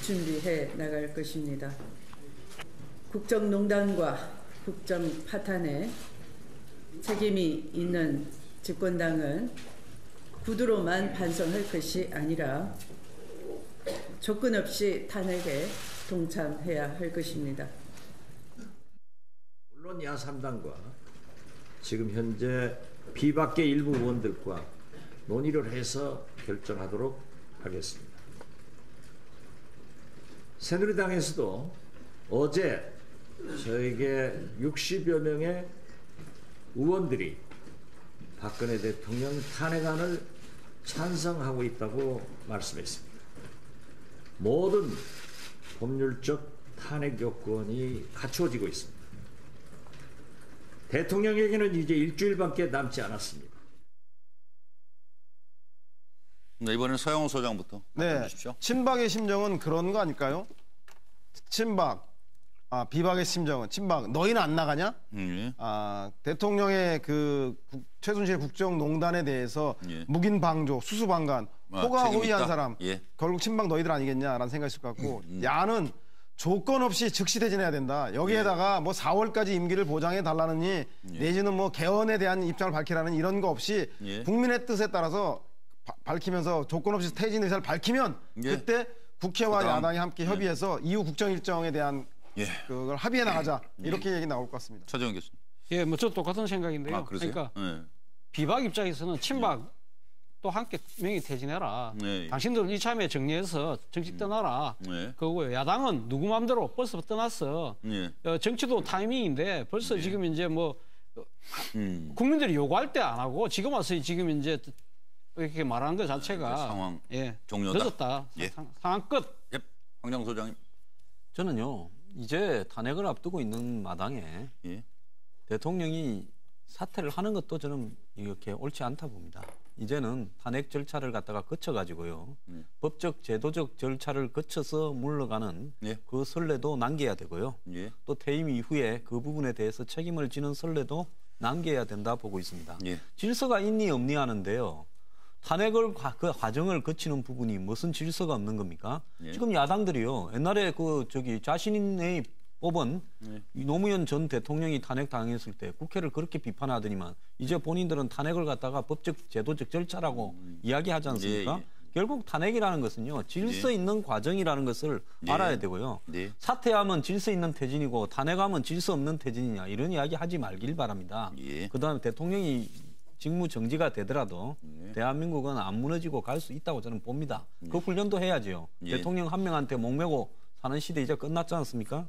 준비해 나갈 것입니다. 국정농단과 국정 파탄에 책임이 있는 집권당은 구두로만 반성할 것이 아니라 조건 없이 탄핵에 동참해야 할 것입니다. 물론 야3당과 지금 현재 비박계 일부 의원들과 논의를 해서 결정하도록 하겠습니다. 새누리당에서도 어제 저에게 60여 명의 의원들이 박근혜 대통령 탄핵안을 찬성하고 있다고 말씀했습니다. 모든 법률적 탄핵 요건이 갖추어지고 있습니다. 대통령에게는 이제 일주일밖에 남지 않았습니다. 네, 이번엔 서영호 소장부터 네, 주십시오. 친박의 심정은 그런 거 아닐까요? 비박의 심정은 친박 너희는 안 나가냐? 대통령의 그 최순실 국정농단에 대해서 묵인 방조, 수수방관, 호가 호위한 사람 결국 친박 너희들 아니겠냐라는 생각이 있을 것 같고 야는 조건 없이 즉시 퇴진해야 된다. 여기에다가 뭐 4월까지 임기를 보장해 달라느니 내지는 뭐 개헌에 대한 입장을 밝히라는 이런 거 없이 국민의 뜻에 따라서 밝히면서 조건 없이 퇴진 의사를 밝히면 그때 국회와 야당이 함께 협의해서 이후 국정 일정에 대한 그걸 합의해 나가자 이렇게 얘기 나올 것 같습니다. 차재원 교수님. 예, 뭐 저 똑같은 생각인데요. 그러니까 비박 입장에서는 친박 또 함께 명의 퇴진해라. 당신들 이참에 정리해서 정식 떠나라. 그거고요. 야당은 누구 마음대로 벌써 떠났어. 정치도 타이밍인데 벌써 지금 이제 뭐 국민들이 요구할 때 안 하고 지금 와서 지금 이제 이렇게 말하는 것 자체가 상황 종료다. 늦었다. 상황 끝. 황정 소장님. 저는요. 이제 탄핵을 앞두고 있는 마당에 대통령이 사퇴를 하는 것도 저는 이렇게 옳지 않다 봅니다. 이제는 탄핵 절차를 갖다가 거쳐가지고요. 법적 제도적 절차를 거쳐서 물러가는 그 선례도 남겨야 되고요. 또 퇴임 이후에 그 부분에 대해서 책임을 지는 선례도 남겨야 된다 보고 있습니다. 질서가 있니 없니 하는데요. 탄핵을 그 과정을 거치는 부분이 무슨 질서가 없는 겁니까? 지금 야당들이요. 옛날에 자신의 뽑은 노무현 전 대통령이 탄핵 당했을 때 국회를 그렇게 비판하더니만 이제 본인들은 탄핵을 갖다가 법적 제도적 절차라고 이야기하지 않습니까? 결국 탄핵이라는 것은요. 질서 있는 과정이라는 것을 알아야 되고요. 사퇴하면 질서 있는 퇴진이고 탄핵하면 질서 없는 퇴진이냐 이런 이야기 하지 말길 바랍니다. 그다음에 대통령이 직무 정지가 되더라도 대한민국은 안 무너지고 갈 수 있다고 저는 봅니다. 그 훈련도 해야죠. 대통령 한 명한테 목매고 사는 시대 이제 끝났지 않습니까?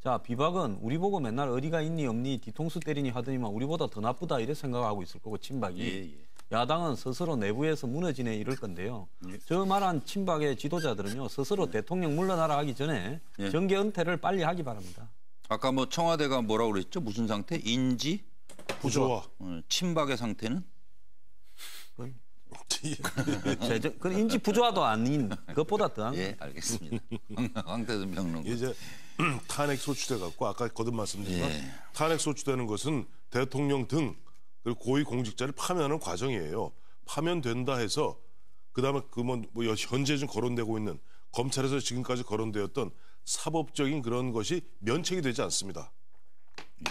자, 비박은 우리 보고 맨날 어디가 있니 없니 뒤통수 때리니 하더니만 우리보다 더 나쁘다 이래 생각하고 있을 거고 친박이. 야당은 스스로 내부에서 무너지네 이럴 건데요. 저 말한 친박의 지도자들은요. 스스로 대통령 물러나라 하기 전에 정계 은퇴를 빨리 하기 바랍니다. 아까 뭐 청와대가 뭐라고 그랬죠? 무슨 상태? 인지? 부조화. 친박의 상태는? 그 인지 부조화도 아닌 그것보다 더한. 예, 알겠습니다. 황태순 평론가. 이제 탄핵 소추돼 갖고 아까 거듭 말씀드렸지만 탄핵 소추되는 것은 대통령 등 그리고 고위 공직자를 파면하는 과정이에요. 파면된다 해서 그다음에 현재 좀 거론되고 있는 검찰에서 지금까지 거론되었던 사법적인 그런 것이 면책이 되지 않습니다.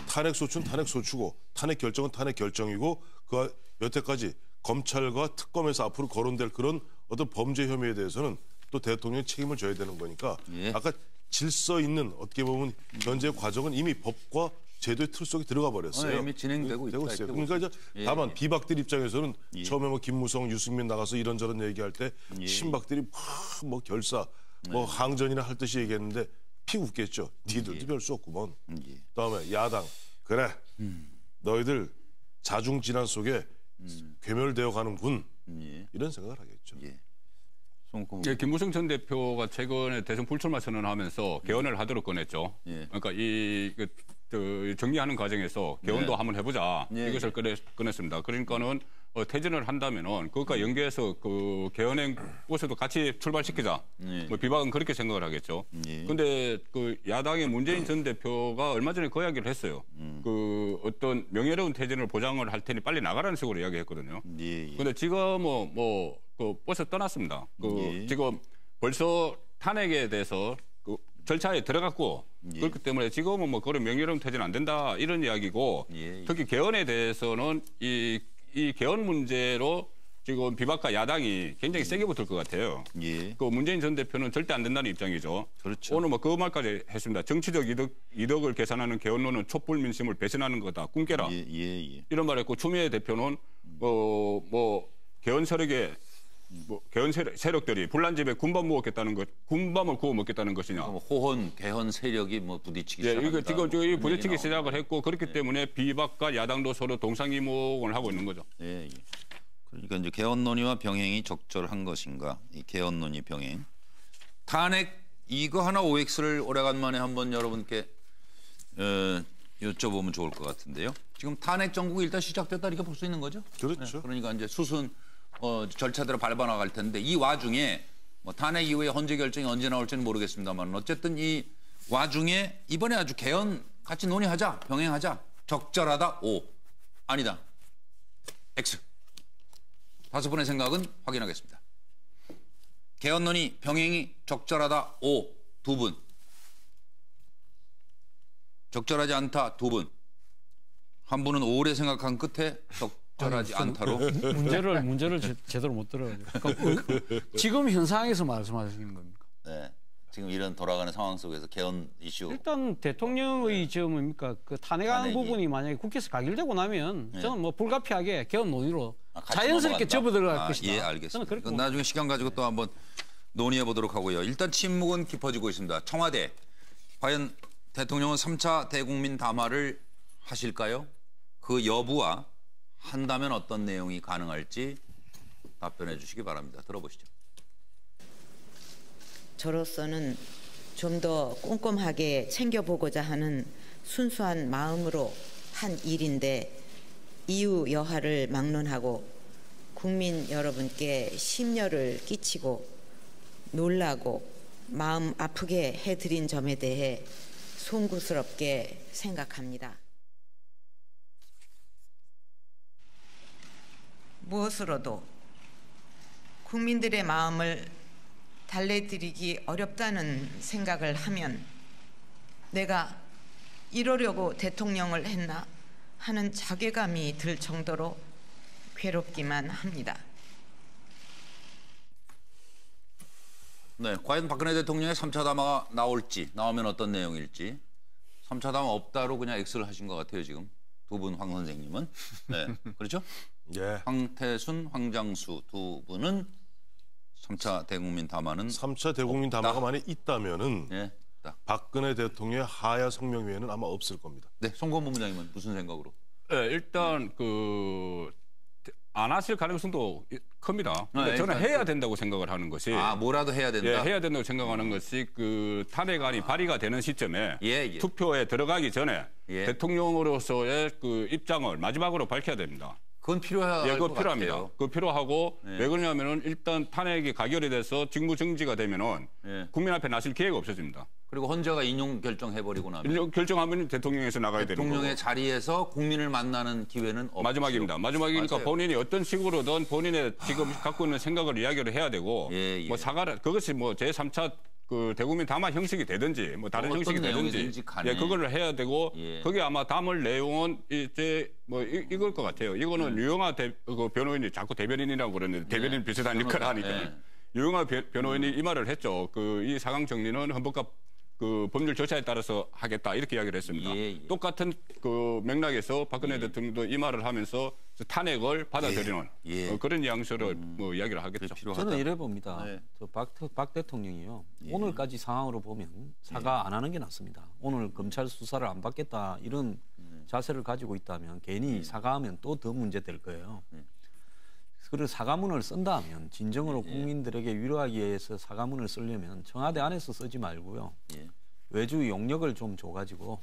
탄핵 소추는 탄핵 소추고 탄핵 결정은 탄핵 결정이고 그 여태까지 검찰과 특검에서 앞으로 거론될 그런 어떤 범죄 혐의에 대해서는 또 대통령이 책임을 져야 되는 거니까 아까 질서 있는 어떻게 보면 현재 과정은 이미 법과 제도의 틀 속에 들어가 버렸어요. 이미 진행되고 있어요. 그러니까 이제 다만 비박들 입장에서는 처음에 뭐 김무성, 유승민 나가서 이런저런 얘기할 때 친박들이 뭐 결사, 뭐 항전이나 할 듯이 얘기했는데 피 웃겠죠. 니들도 별 수 없구먼. 그다음에 야당 그래 너희들 자중진한 속에 괴멸되어 가는군 이런 생각을 하겠죠. 김무성 전 대표가 최근에 대선 불출마 선언하면서 개헌을 하도록 꺼냈죠. 그러니까 정리하는 과정에서 개헌도 한번 해보자 이것을 꺼냈습니다. 그러니까는 퇴진을 한다면은 그것과 연계해서 그 개헌의 곳에도 같이 출발시키자. 뭐 비박은 그렇게 생각을 하겠죠. 그런데 그 야당의 문재인 전 대표가 얼마 전에 그 이야기를 했어요. 그 어떤 명예로운 퇴진을 보장을 할 테니 빨리 나가라는 식으로 이야기했거든요. 그런데 지금은 그 벌써 떠났습니다. 지금 벌써 탄핵에 대해서 그 절차에 들어갔고 그렇기 때문에 지금은 뭐 그런 명예로운 퇴진 안 된다 이런 이야기고 특히 개헌에 대해서는 이 개헌 문제로 지금 비박과 야당이 굉장히 세게 붙을 것 같아요. 그 문재인 전 대표는 절대 안 된다는 입장이죠. 그렇죠. 오늘 뭐 그 말까지 했습니다. 정치적 이득을 계산하는 개헌론은 촛불 민심을 배신하는 거다. 꿈깨라. 이런 말했고 추미애 대표는 개헌 세력에 개헌 세력들이 불난집에 군밤을 구워 먹겠다는 것이냐. 호헌 개헌 세력이 뭐 부딪히기 시작한다. 지금 부딪히기 시작을 했고 그렇기 때문에 비박과 야당도 서로 동상이몽을 하고 있는 거죠. 그러니까 이제 개헌 논의와 병행이 적절한 것인가? 이 개헌 논의 병행. 탄핵 이거 하나 OX를 오래간만에 한번 여러분께 여쭤보면 좋을 것 같은데요. 지금 탄핵 정국이 일단 시작됐다 이렇게 볼 수 있는 거죠? 그렇죠. 그러니까 이제 수순 절차대로 밟아나갈 텐데 이 와중에 뭐 탄핵 이후에 헌재 결정이 언제 나올지는 모르겠습니다만 어쨌든 이 와중에 이번에 아주 개헌 같이 논의하자, 병행하자, 적절하다 O, 아니다 X. 5분의 생각은 확인하겠습니다. 개헌 논의 병행이 적절하다 O 2분. 적절하지 않다 2분. 한 분은 오래 생각한 끝에 적절하지 않다로. 문제를 제대로 못 들어가지고. 지금 현상에서 말씀하시는 겁니까? 네. 지금 이런 돌아가는 상황 속에서 개헌 이슈. 일단 대통령의 뭡니까 그 탄핵하는 부분이 만약에 국회에서 가결되고 나면 저는 뭐 불가피하게 개헌 논의로 자연스럽게 접어들어갈 것이다. 예, 알겠습니다. 저는 그렇게 나중에 시간 가지고 또 한번 논의해 보도록 하고요. 일단 침묵은 깊어지고 있습니다. 청와대 과연 대통령은 3차 대국민 담화를 하실까요? 그 여부와 한다면 어떤 내용이 가능할지 답변해 주시기 바랍니다. 들어보시죠. 저로서는 좀 더 꼼꼼하게 챙겨보고자 하는 순수한 마음으로 한 일인데 이유 여하를 막론하고 국민 여러분께 심려를 끼치고 놀라고 마음 아프게 해드린 점에 대해 송구스럽게 생각합니다. 무엇으로도 국민들의 마음을 달래드리기 어렵다는 생각을 하면 내가 이러려고 대통령을 했나 하는 자괴감이 들 정도로 괴롭기만 합니다. 네, 과연 박근혜 대통령의 3차 담화가 나오면 어떤 내용일지. 3차 담화 없다로 그냥 X를 하신 것 같아요, 지금. 두 분 황 선생님은. 네, 그렇죠? 예. 황태순, 황장수 두 분은 3차 대국민 담화는 3차 대국민 담화가 만약 있다면은 박근혜 대통령의 하야 성명 외에는 아마 없을 겁니다. 네, 송건 본부장님은 무슨 생각으로? 네, 일단 안 하실 가능성도 큽니다. 근데 저는 해야 된다고 생각을 하는 것이 뭐라도 해야 된다. 예, 해야 된다고 생각하는 것이 그 탄핵안이 발의가 되는 시점에 투표에 들어가기 전에 대통령으로서의 그 입장을 마지막으로 밝혀야 됩니다. 그건 필요합니다. 그거 필요하고 왜 그러냐면은 일단 탄핵이 가결이 돼서 직무 정지가 되면은 국민 앞에 나설 기회가 없어집니다. 그리고 헌재가 인용 결정해버리고 나면 결정하면 대통령에서 나가야 되는 거고. 대통령의 자리에서 국민을 만나는 기회는 없죠. 마지막입니다. 마지막이니까 맞아요. 본인이 어떤 식으로든 본인의 지금 갖고 있는 생각을 이야기를 해야 되고 뭐 사과를 그것이 뭐 제3차 그 대국민 담화 형식이 되든지 뭐 다른 형식이 되든지 그거를 해야 되고 거기에 아마 담을 내용은 이제 뭐 이걸 것 같아요. 이거는 유영하 그 변호인이 자꾸 대변인이라고 그러는데 대변인 비슷한 역할을 하니까 유영하 변호인이 이 말을 했죠. 그 이 사강 정리는 헌법과 그 법률 절차에 따라서 하겠다 이렇게 이야기를 했습니다. 똑같은 그 맥락에서 박근혜 대통령도 이 말을 하면서 탄핵을 받아들이는 그런 뉘앙스를 뭐 이야기를 하겠죠. 저는 이래 봅니다. 박 대통령이요. 오늘까지 상황으로 보면 사과 안 하는 게 낫습니다. 오늘 검찰 수사를 안 받겠다 이런 자세를 가지고 있다면 괜히 사과하면 또 더 문제 될 거예요. 그리고 사과문을 쓴다 하면 진정으로 국민들에게 위로하기 위해서 사과문을 쓰려면 청와대 안에서 쓰지 말고요. 외주 용역을 좀 줘가지고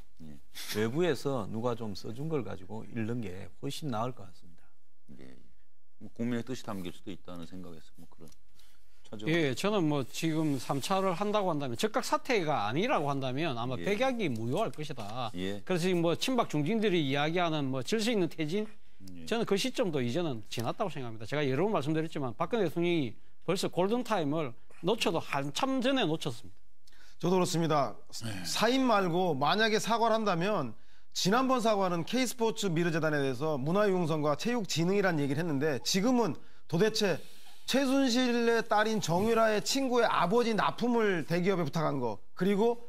외부에서 누가 좀 써준 걸 가지고 읽는 게 훨씬 나을 것 같습니다. 국민의 뜻이 담길 수도 있다는 생각에서 뭐 그런. 저는 뭐 지금 3차를 한다고 한다면 즉각 사퇴가 아니라고 한다면 아마 백약이 무효할 것이다. 그래서 지금 뭐 친박 중진들이 이야기하는 뭐 질서 있는 퇴진 저는 그 시점도 이제는 지났다고 생각합니다. 제가 여러 번 말씀드렸지만 박근혜 대통령이 벌써 골든타임을 놓쳐도 한참 전에 놓쳤습니다. 저도 그렇습니다. 사임 말고 만약에 사과를 한다면 지난번 사과는 K스포츠 미르재단에 대해서 문화융성과 체육진흥이라는 얘기를 했는데 지금은 도대체 최순실의 딸인 정유라의 친구의 아버지 납품을 대기업에 부탁한 거, 그리고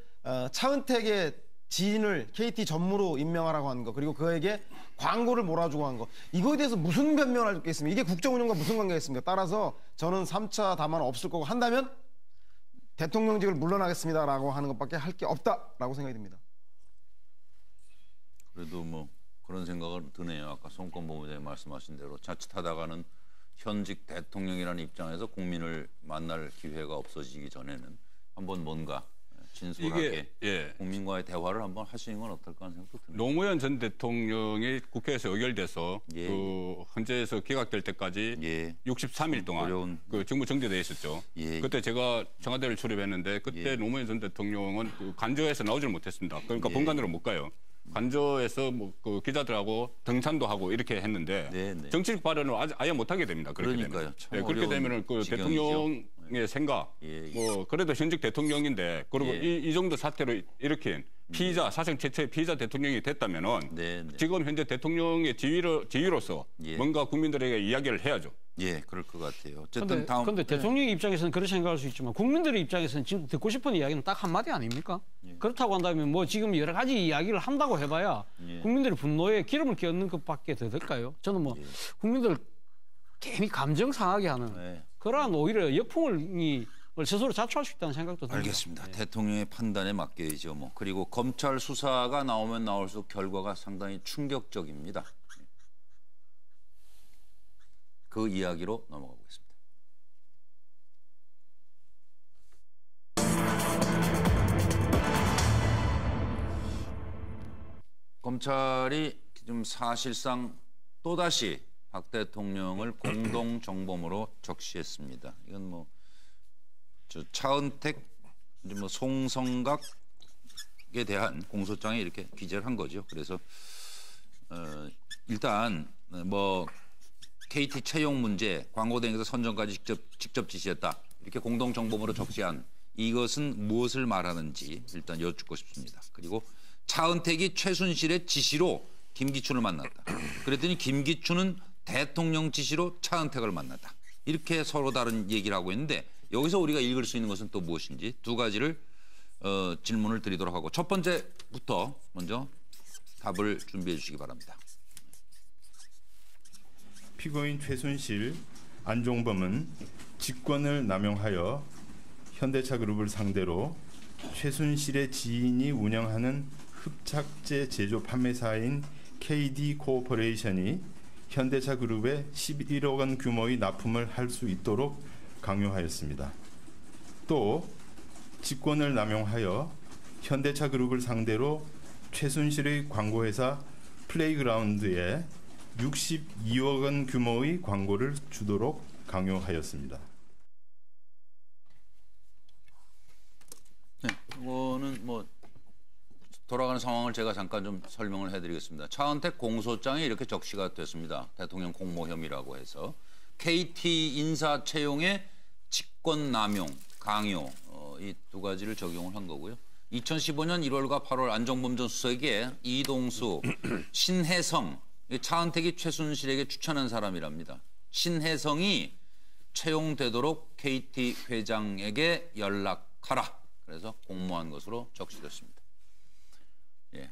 차은택의 지인을 KT 전무로 임명하라고 하는 거, 그리고 그에게 광고를 몰아주고 한 거, 이거에 대해서 무슨 변명을 할 게 있습니까? 이게 국정운영과 무슨 관계가 있습니까? 따라서 저는 3차 담화는 없을 거고, 한다면 대통령직을 물러나겠습니다라고 하는 것밖에 할 게 없다라고 생각이 듭니다. 그래도 뭐 그런 생각은 드네요. 아까 송권 본부장님 말씀하신 대로 자칫하다가는 현직 대통령이라는 입장에서 국민을 만날 기회가 없어지기 전에는 한번 뭔가 진솔하게 국민과의 대화를 한번 하시는 건 어떨까 하는 생각도 듭니다. 노무현 전 대통령이 국회에서 의결돼서 그 헌재에서 기각될 때까지 63일 동안 그 직무 정지돼 있었죠. 그때 제가 청와대를 출입했는데 그때 노무현 전 대통령은 그 관저에서 나오질 못했습니다. 그러니까 본관으로 못 가요. 관저에서 뭐 그 기자들하고 등산도 하고 이렇게 했는데 정치적 발언을 아예 못하게 됩니다. 그러니까요. 그렇게 되면은 그 대통령의 생각, 뭐 그래도 현직 대통령인데 그리고 이 정도 사태로 일으킨 피의자, 사상 최초의 피의자 대통령이 됐다면은 지금 현재 대통령의 지위로서 뭔가 국민들에게 이야기를 해야죠. 예, 그럴 것 같아요. 어쨌든 다음. 그런데 대통령 입장에서는 그렇게 생각할 수 있지만 국민들의 입장에서는 지금 듣고 싶은 이야기는 딱 한마디 아닙니까? 그렇다고 한다면 뭐 지금 여러 가지 이야기를 한다고 해봐야 국민들의 분노에 기름을 끼얹는 것밖에 더 될까요? 저는 뭐 국민들 괜히 감정 상하게 하는 그러한 오히려 역풍을 스스로 자초할 수 있다는 생각도 듭니다. 알겠습니다. 대통령의 판단에 맡겨야죠. 뭐 그리고 검찰 수사가 나오면 나올수록 결과가 상당히 충격적입니다. 그 이야기로 넘어가 보겠습니다. 검찰이 지금 사실상 또다시 박 대통령을 공동정범으로 적시했습니다. 이건 뭐 차은택, 뭐 송성각에 대한 공소장에 이렇게 기재를 한 거죠. 그래서 일단 뭐 KT 채용 문제, 광고 대행에서 선정까지 직접 지시했다. 이렇게 공동정범으로 적시한 이것은 무엇을 말하는지 일단 여쭙고 싶습니다. 그리고 차은택이 최순실의 지시로 김기춘을 만났다. 그랬더니 김기춘은 대통령 지시로 차은택을 만났다. 이렇게 서로 다른 얘기를 하고 있는데 여기서 우리가 읽을 수 있는 것은 또 무엇인지 두 가지를 질문을 드리도록 하고 첫 번째부터 먼저 답을 준비해 주시기 바랍니다. 피고인 최순실, 안종범은 직권을 남용하여 현대차그룹을 상대로 최순실의 지인이 운영하는 흡착제 제조 판매사인 KD코퍼레이션이 현대차그룹에 11억 원 규모의 납품을 할 수 있도록 강요하였습니다. 또 직권을 남용하여 현대차그룹을 상대로 최순실의 광고회사 플레이그라운드에 62억 원 규모의 광고를 주도록 강요하였습니다. 네, 이거는 뭐 돌아가는 상황을 제가 잠깐 좀 설명을 해드리겠습니다. 차은택 공소장에 이렇게 적시가 됐습니다. 대통령 공모 혐의라고 해서 KT 인사 채용에 직권 남용, 강요 이 두 가지를 적용을 한 거고요. 2015년 1월과 8월 안종범 전 수석에게 이동수, 신혜성, 차은택이 최순실에게 추천한 사람이랍니다. 신혜성이 채용되도록 KT 회장에게 연락하라. 그래서 공모한 것으로 적시됐습니다. 예.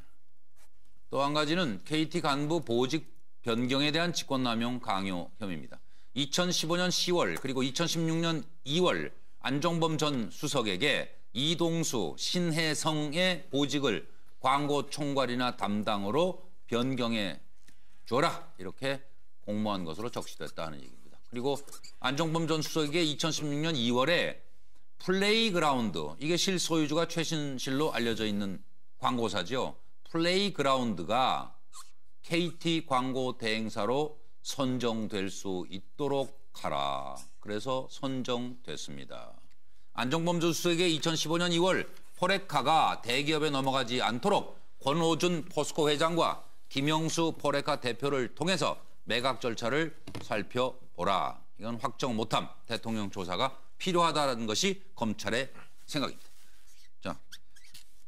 또 한 가지는 KT 간부 보직 변경에 대한 직권남용 강요 혐의입니다. 2015년 10월 그리고 2016년 2월 안종범 전 수석에게 이동수, 신혜성의 보직을 광고 총괄이나 담당으로 변경해 줘라 이렇게 공모한 것으로 적시됐다는 얘기입니다. 그리고 안종범 전 수석에게 2016년 2월에 플레이그라운드, 이게 실소유주가 최순실로 알려져 있는 광고사죠. 플레이그라운드가 KT 광고 대행사로 선정될 수 있도록 하라. 그래서 선정됐습니다. 안종범 전 수석에게 2015년 2월 포레카가 대기업에 넘어가지 않도록 권호준 포스코 회장과 김영수 포레카 대표를 통해서 매각 절차를 살펴보라. 이건 확정 못함. 대통령 조사가 필요하다는 것이 검찰의 생각입니다. 자,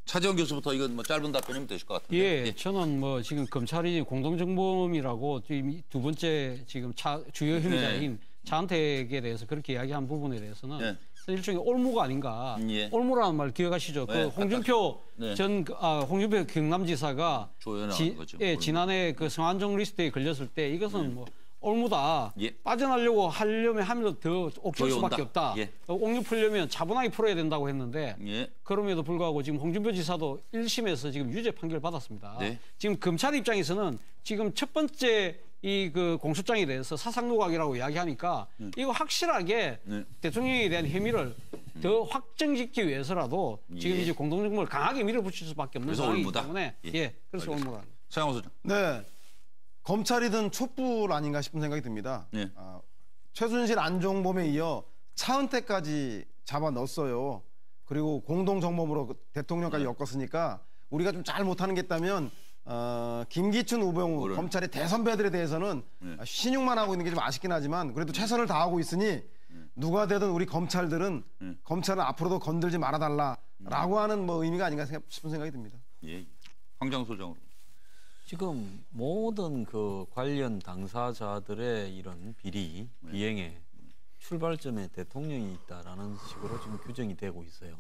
차지원 교수부터 이건 뭐 짧은 답변이면 되실 것 같은데. 예, 저는 뭐 지금 검찰이 공동정범이라고 두 번째 지금 주요 혐의자인 차은택에 대해서 그렇게 이야기한 부분에 대해서는 일종의 올무가 아닌가. 올무라는 말 기억하시죠? 그 홍준표 홍준표 경남지사가 지난해 그 성완종 리스트에 걸렸을 때 이것은 뭐 올무다. 빠져나려고 하면 더 옥죄일 수밖에 없다. 옥류 풀려면 차분하게 풀어야 된다고 했는데 그럼에도 불구하고 지금 홍준표 지사도 1심에서 지금 유죄 판결 받았습니다. 지금 검찰 입장에서는 지금 첫 번째 이 그 공소장에 대해서 사상 누각이라고 이야기하니까 이거 확실하게 대통령에 대한 혐의를 더 확정짓기 위해서라도 지금 이제 공동정부를 강하게 밀어붙일 수밖에 없는 상황이기 때문에 그래서 올무라. 서영호 소장. 네. 검찰이든 촛불 아닌가 싶은 생각이 듭니다. 최순실 안종범에 이어 차은택까지 잡아 넣었어요. 그리고 공동정범으로 대통령까지 엮었으니까 우리가 좀 잘 못하는 게 있다면 김기춘, 우병우 검찰의 대선배들에 대해서는 신용만 하고 있는 게 좀 아쉽긴 하지만 그래도 최선을 다하고 있으니 누가 되든 우리 검찰들은 검찰은 앞으로도 건들지 말아달라라고 하는 뭐 의미가 아닌가 싶은 생각이 듭니다. 황장 소장으로. 지금 모든 그 관련 당사자들의 이런 비리, 비행의 출발점에 대통령이 있다라는 식으로 지금 규정이 되고 있어요.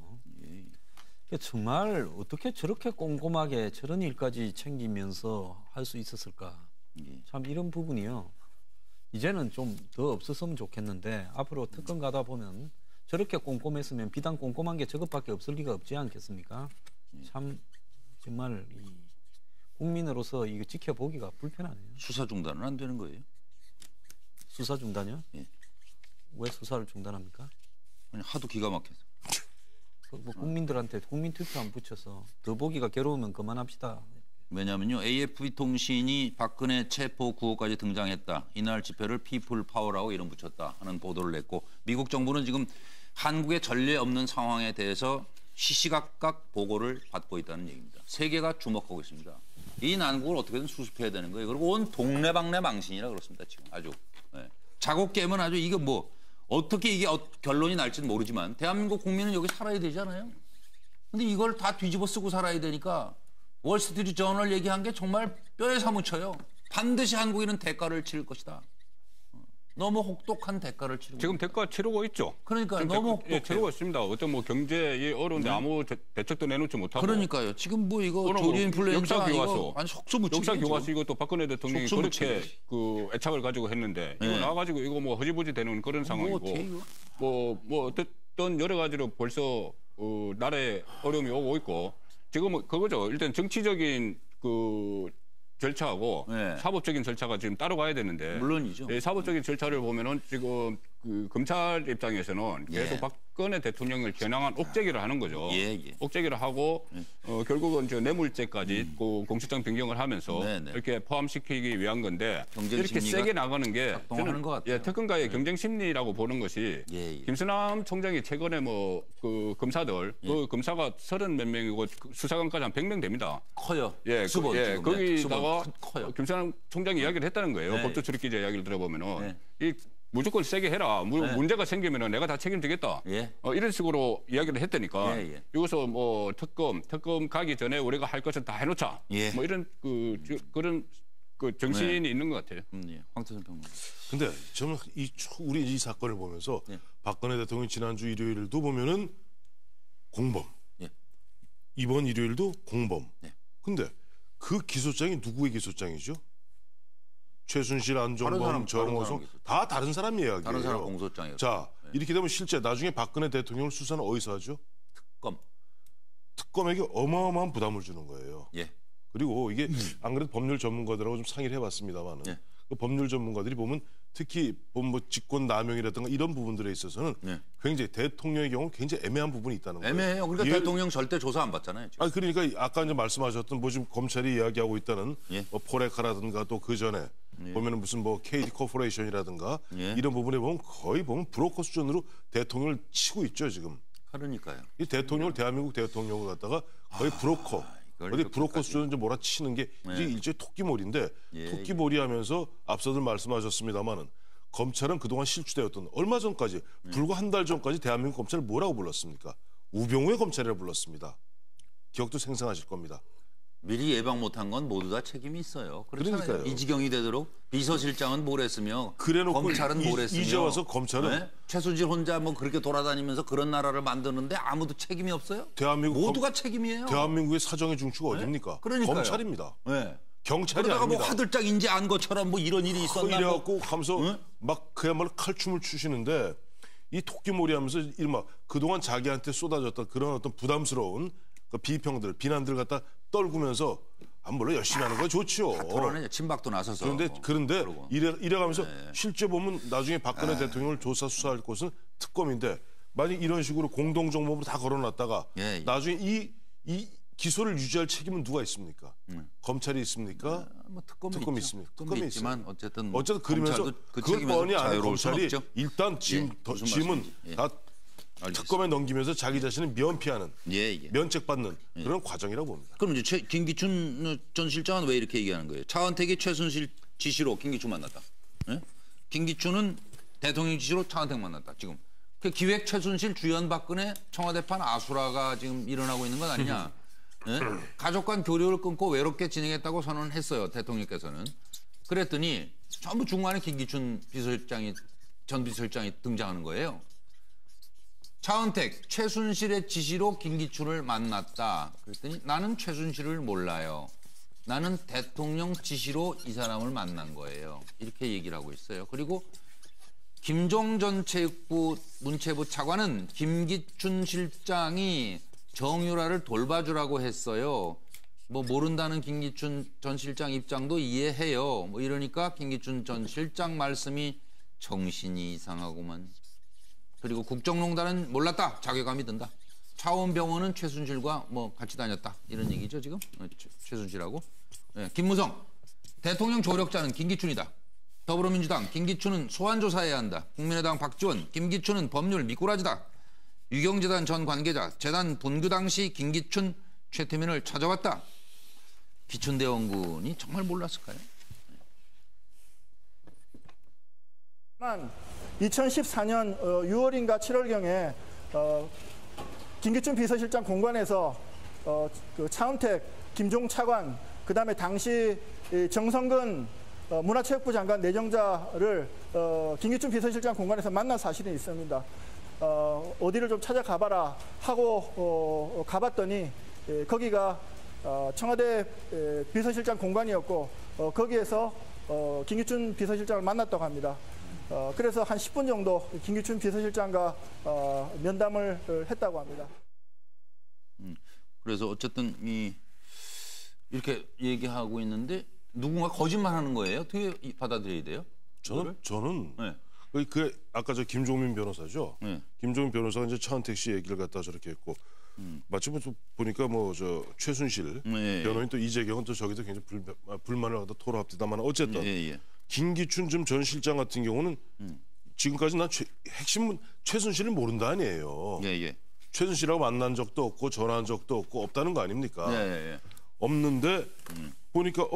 정말 어떻게 저렇게 꼼꼼하게 저런 일까지 챙기면서 할 수 있었을까? 참 이런 부분이요. 이제는 좀 더 없었으면 좋겠는데 앞으로 특검 가다 보면 저렇게 꼼꼼했으면 비단 꼼꼼한 게 저것밖에 없을 리가 없지 않겠습니까? 참 정말 국민으로서 이거 지켜보기가 불편하네요. 수사 중단은 안 되는 거예요? 수사 중단이요? 왜 수사를 중단합니까? 아니 하도 기가 막혀서. 뭐 국민들한테 국민 투표 안 붙여서 더 보기가 괴로우면 그만합시다. 왜냐하면요. AFP통신이 박근혜 체포 구호까지 등장했다. 이날 집회를 피플 파워라고 이름 붙였다 하는 보도를 냈고 미국 정부는 지금 한국의 전례 없는 상황에 대해서 시시각각 보고를 받고 있다는 얘기입니다. 세계가 주목하고 있습니다. 이 난국을 어떻게든 수습해야 되는 거예요. 그리고 온 동네방네 망신이라 그렇습니다. 지금 아주. 자고 깨면 아주 이게 뭐 어떻게 이게 결론이 날지는 모르지만 대한민국 국민은 여기 살아야 되잖아요. 근데 이걸 다 뒤집어 쓰고 살아야 되니까 월스트리트 저널 얘기한 게 정말 뼈에 사무쳐요. 반드시 한국인은 대가를 치를 것이다. 너무 혹독한 대가를 치르고 지금 대가 치르고 있죠. 그러니까 너무 혹독해요. 치르고 있습니다. 어떤 뭐 경제에 어려운데 아무 대책도 내놓지 못하고. 그러니까요. 지금 뭐 이거 조류 인플루엔자 교과서, 아니 속수무책. 역사 교과서 이것도 박근혜 대통령이 그렇게 그 애착을 가지고 했는데 이거 나와가지고 이거 뭐 허지부지 되는 그런 상황이고 뭐 어떤 여러 가지로 벌써 나라에 어려움이 오고 있고 지금 그거죠. 일단 정치적인 그 절차하고 사법적인 절차가 지금 따로 가야 되는데 물론이죠. 사법적인 절차를 보면은 지금 그 검찰 입장에서는 계속 박근혜 대통령을 겨냥한 옥죄기를 하는 거죠. 옥죄기를 하고 결국은 저 뇌물죄까지 그 공소장 변경을 하면서 이렇게 포함시키기 위한 건데 이렇게 세게 나가는 게 저는 특검과의 경쟁 심리라고 보는 것이 김수남 총장이 최근에 뭐 그 검사들 그 검사가 30몇 명이고 수사관까지 한 100명 됩니다. 커요. 거기다가 김수남 총장이 이야기를 했다는 거예요. 법조 출입 기자 이야기를 들어보면은 이 무조건 세게 해라. 문제가 생기면 내가 다 책임지겠다. 이런 식으로 이야기를 했다니까. 여기서 뭐 특검 가기 전에 우리가 할 것은 다 해놓자. 뭐 이런 그런 정신이 있는 것 같아요. 황태선 평론가. 근데 저는 우리 이 사건을 보면서 박근혜 대통령 지난주 일요일도 보면은 공범. 이번 일요일도 공범. 근데 그 기소장이 누구의 기소장이죠? 최순실, 안종범, 정호성 다 다른 사람 이야기예요. 다른 사람 공소장이에요. 자, 이렇게 되면 실제 나중에 박근혜 대통령을 수사는 어디서 하죠? 특검에게 어마어마한 부담을 주는 거예요. 그리고 이게 안 그래도 법률 전문가들하고 좀 상의를 해봤습니다만은 그 법률 전문가들이 보면 특히 뭐 직권 남용이라든가 이런 부분들에 있어서는 굉장히 대통령의 경우 굉장히 애매한 부분이 있다는 거예요. 애매해요. 그러니까 대통령 절대 조사 안 받잖아요. 지금. 그러니까 아까 이제 말씀하셨던 뭐 지금 검찰이 이야기하고 있다는 뭐 포레카라든가 또 그 전에 보면은 무슨 뭐 KD 코퍼레이션이라든가 이런 부분에 보면 거의 보면 브로커 수준으로 대통령을 치고 있죠 지금. 그러니까요. 이 대통령을 대한민국 대통령을 갖다가 거의 브로커. 어디 브로커 수준을 좀 몰아치는 게 이제 일종의 토끼몰인데 토끼몰이 하면서 앞서도 말씀하셨습니다마는 검찰은 그동안 실추되었던 얼마 전까지 불과 한 달 전까지 대한민국 검찰을 뭐라고 불렀습니까? 우병우의 검찰이라고 불렀습니다. 기억도 생생하실 겁니다. 미리 예방 못한 건 모두 다 책임이 있어요. 그러니까요. 이 지경이 되도록 비서실장은 뭘 했으며 검찰은 뭘 했으며 이제 와서 검찰은 네? 최순실 혼자 뭐 그렇게 돌아다니면서 그런 나라를 만드는데 아무도 책임이 없어요? 모두가 책임이에요. 대한민국의 사정의 중추가 어딥니까? 그러니까요. 검찰입니다. 네. 경찰이 그러다가 아닙니다. 뭐 화들짝 인지 안 것처럼 뭐 이런 일이 있었나 이래갖고 가면서 막 그야말로 칼춤을 추시는데 이 토끼몰이 하면서 이른바 그동안 자기한테 쏟아졌던 그런 어떤 부담스러운 그 비평들, 비난들 갖다 떨구면서 물론 열심히 하는 거 좋지요. 토론에 친박도 나서서. 그런데 이래가면서 실제 보면 나중에 박근혜 대통령을 조사 수사할 곳은 특검인데 만약 이런 식으로 공동정범으로 다 걸어놨다가 나중에 이 기소를 유지할 책임은 누가 있습니까? 검찰이 있습니까? 뭐 특검이 있습니까? 특검이 있지만 어쨌든 그러면서 그걸 뻔히 아는 검찰이 일단 짐은 다 특검에 넘기면서 자기 자신을 면피하는, 면책받는 그런 과정이라고 봅니다. 그럼 이제 김기춘 전 실장은 왜 이렇게 얘기하는 거예요? 차은택이 최순실 지시로 김기춘 만났다. 예? 김기춘은 대통령 지시로 차은택 만났다. 지금 그 기획 최순실 주연 박근혜 청와대판 아수라가 지금 일어나고 있는 건 아니냐? 예? 가족 간 교류를 끊고 외롭게 진행했다고 선언했어요. 대통령께서는. 그랬더니 전부 중간에 김기춘 전 비서실장이 등장하는 거예요. 차은택, 최순실의 지시로 김기춘을 만났다. 그랬더니 나는 최순실을 몰라요. 나는 대통령 지시로 이 사람을 만난 거예요. 이렇게 얘기를 하고 있어요. 그리고 김종 전 체육부 문체부 차관은 김기춘 실장이 정유라를 돌봐주라고 했어요. 뭐 모른다는 김기춘 전 실장 입장도 이해해요. 뭐 이러니까 김기춘 전 실장 말씀이 정신이 이상하구만. 그리고 국정농단은 몰랐다. 자괴감이 든다. 차원병원은 최순실과 뭐 같이 다녔다. 이런 얘기죠 지금. 최순실하고. 네. 김무성. 대통령 조력자는 김기춘이다. 더불어민주당 김기춘은 소환조사해야 한다. 국민의당 박지원. 김기춘은 법률 미꾸라지다. 유경재단 전 관계자. 재단 분규 당시 김기춘 최태민을 찾아왔다. 기춘대원군이 정말 몰랐을까요? 2014년 6월인가 7월경에 김기춘 비서실장 공관에서 그 차은택, 김종 차관, 그다음에 당시 정성근 문화체육부 장관 내정자를 김기춘 비서실장 공관에서 만난 사실이 있습니다. 어디를 좀 찾아가봐라 하고 가봤더니 거기가 청와대 비서실장 공관이었고 거기에서 김기춘 비서실장을 만났다고 합니다. 그래서 한 10분 정도 김기춘 비서실장과 면담을 했다고 합니다. 그래서 어쨌든 이렇게 얘기하고 있는데 누군가 거짓말하는 거예요? 어떻게 받아들여야 돼요? 저는 그 아까 저 김종민 변호사죠. 김종민 변호사가 이제 차은택 씨 얘기를 갖다 저렇게 했고 마치 보니까 뭐 저 최순실 변호인 또 이재경은 또 저기도 굉장히 불만을 갖다 토로합디다만 어쨌든 김기춘 전 실장 같은 경우는 지금까지 난 핵심은 최순실을 모른다 아니에요. 최순실하고 만난 적도 없고 전화한 적도 없고 없다는 거 아닙니까? 없는데 보니까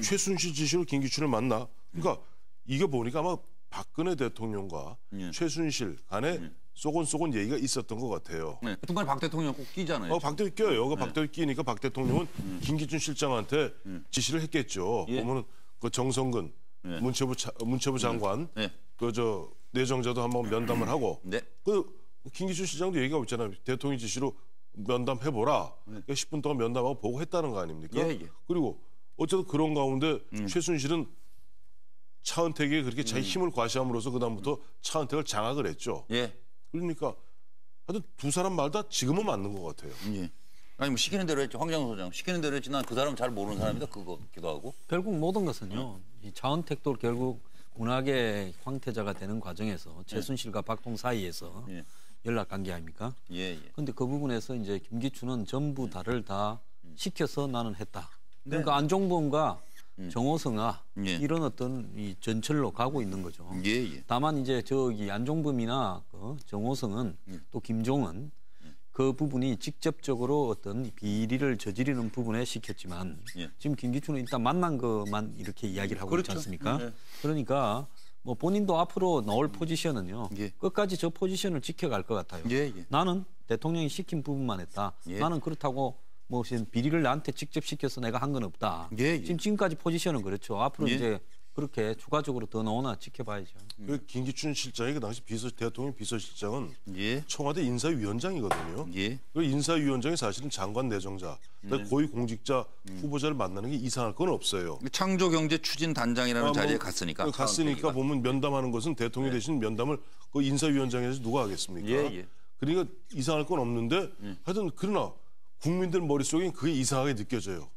최순실 지시로 김기춘을 만나. 그러니까 이게 보니까 아마 박근혜 대통령과 최순실 간에 쏘곤쏘곤 얘기가 있었던 것 같아요. 중간에 박 대통령 꼭 끼잖아요. 박 대통령 껴요. 박 대통령 끼니까 박 대통령은 김기춘 실장한테 지시를 했겠죠. 보면은 그 정성근 문체부 장관 그 저 내정자도 한번 면담을 하고 그 김기춘 실장도 얘기하고 있잖아요. 대통령 지시로 면담해보라. 10분 동안 면담하고 보고 했다는 거 아닙니까? 그리고 어쨌든 그런 가운데 최순실은 차은택이 그렇게 자기 힘을 과시함으로써 그다음부터 차은택을 장악을 했죠. 그러니까 하여튼 두 사람 말 다 지금은 맞는 것 같아요. 아니 뭐 시키는 대로 했죠. 황장우 소장. 시키는 대로 했지 난 그 사람 잘 모르는 사람이다. 그거 기도 하고. 결국 모든 것은요. 이 차은택도 결국 문학의 황태자가 되는 과정에서 최순실과 박통 사이에서 연락관계 아닙니까? 그런데 그 부분에서 이제 김기춘은 전부 다를 다 시켜서 나는 했다. 그러니까 안종범과 정호성아 이런 어떤 이 전철로 가고 있는 거죠. 다만 이제 저기 안종범이나 정호성은 또 김종은 그 부분이 직접적으로 어떤 비리를 저지르는 부분에 시켰지만 지금 김기춘은 일단 만난 것만 이렇게 이야기를 하고 있지 않습니까? 그러니까 뭐 본인도 앞으로 나올 포지션은요. 끝까지 저 포지션을 지켜갈 것 같아요. 나는 대통령이 시킨 부분만 했다. 나는 그렇다고 무슨 비리를 나한테 직접 시켜서 내가 한 건 없다. 지금까지 포지션은 그렇죠. 앞으로 이제 그렇게 추가적으로 더 나오나 지켜봐야죠. 그 김기춘 실장이 그 당시 대통령 비서실장은 청와대 인사위원장이거든요. 그 인사위원장이 사실은 장관 내정자, 고위공직자 후보자를 만나는 게 이상할 건 없어요. 창조경제추진단장이라는 자리에 갔으니까. 갔으니까 보면 면담하는 것은 대통령 대신 면담을 그 인사위원장에서 누가 하겠습니까? 그러니까 이상할 건 없는데 하여튼 그러나 국민들 머릿속에 그게 이상하게 느껴져요.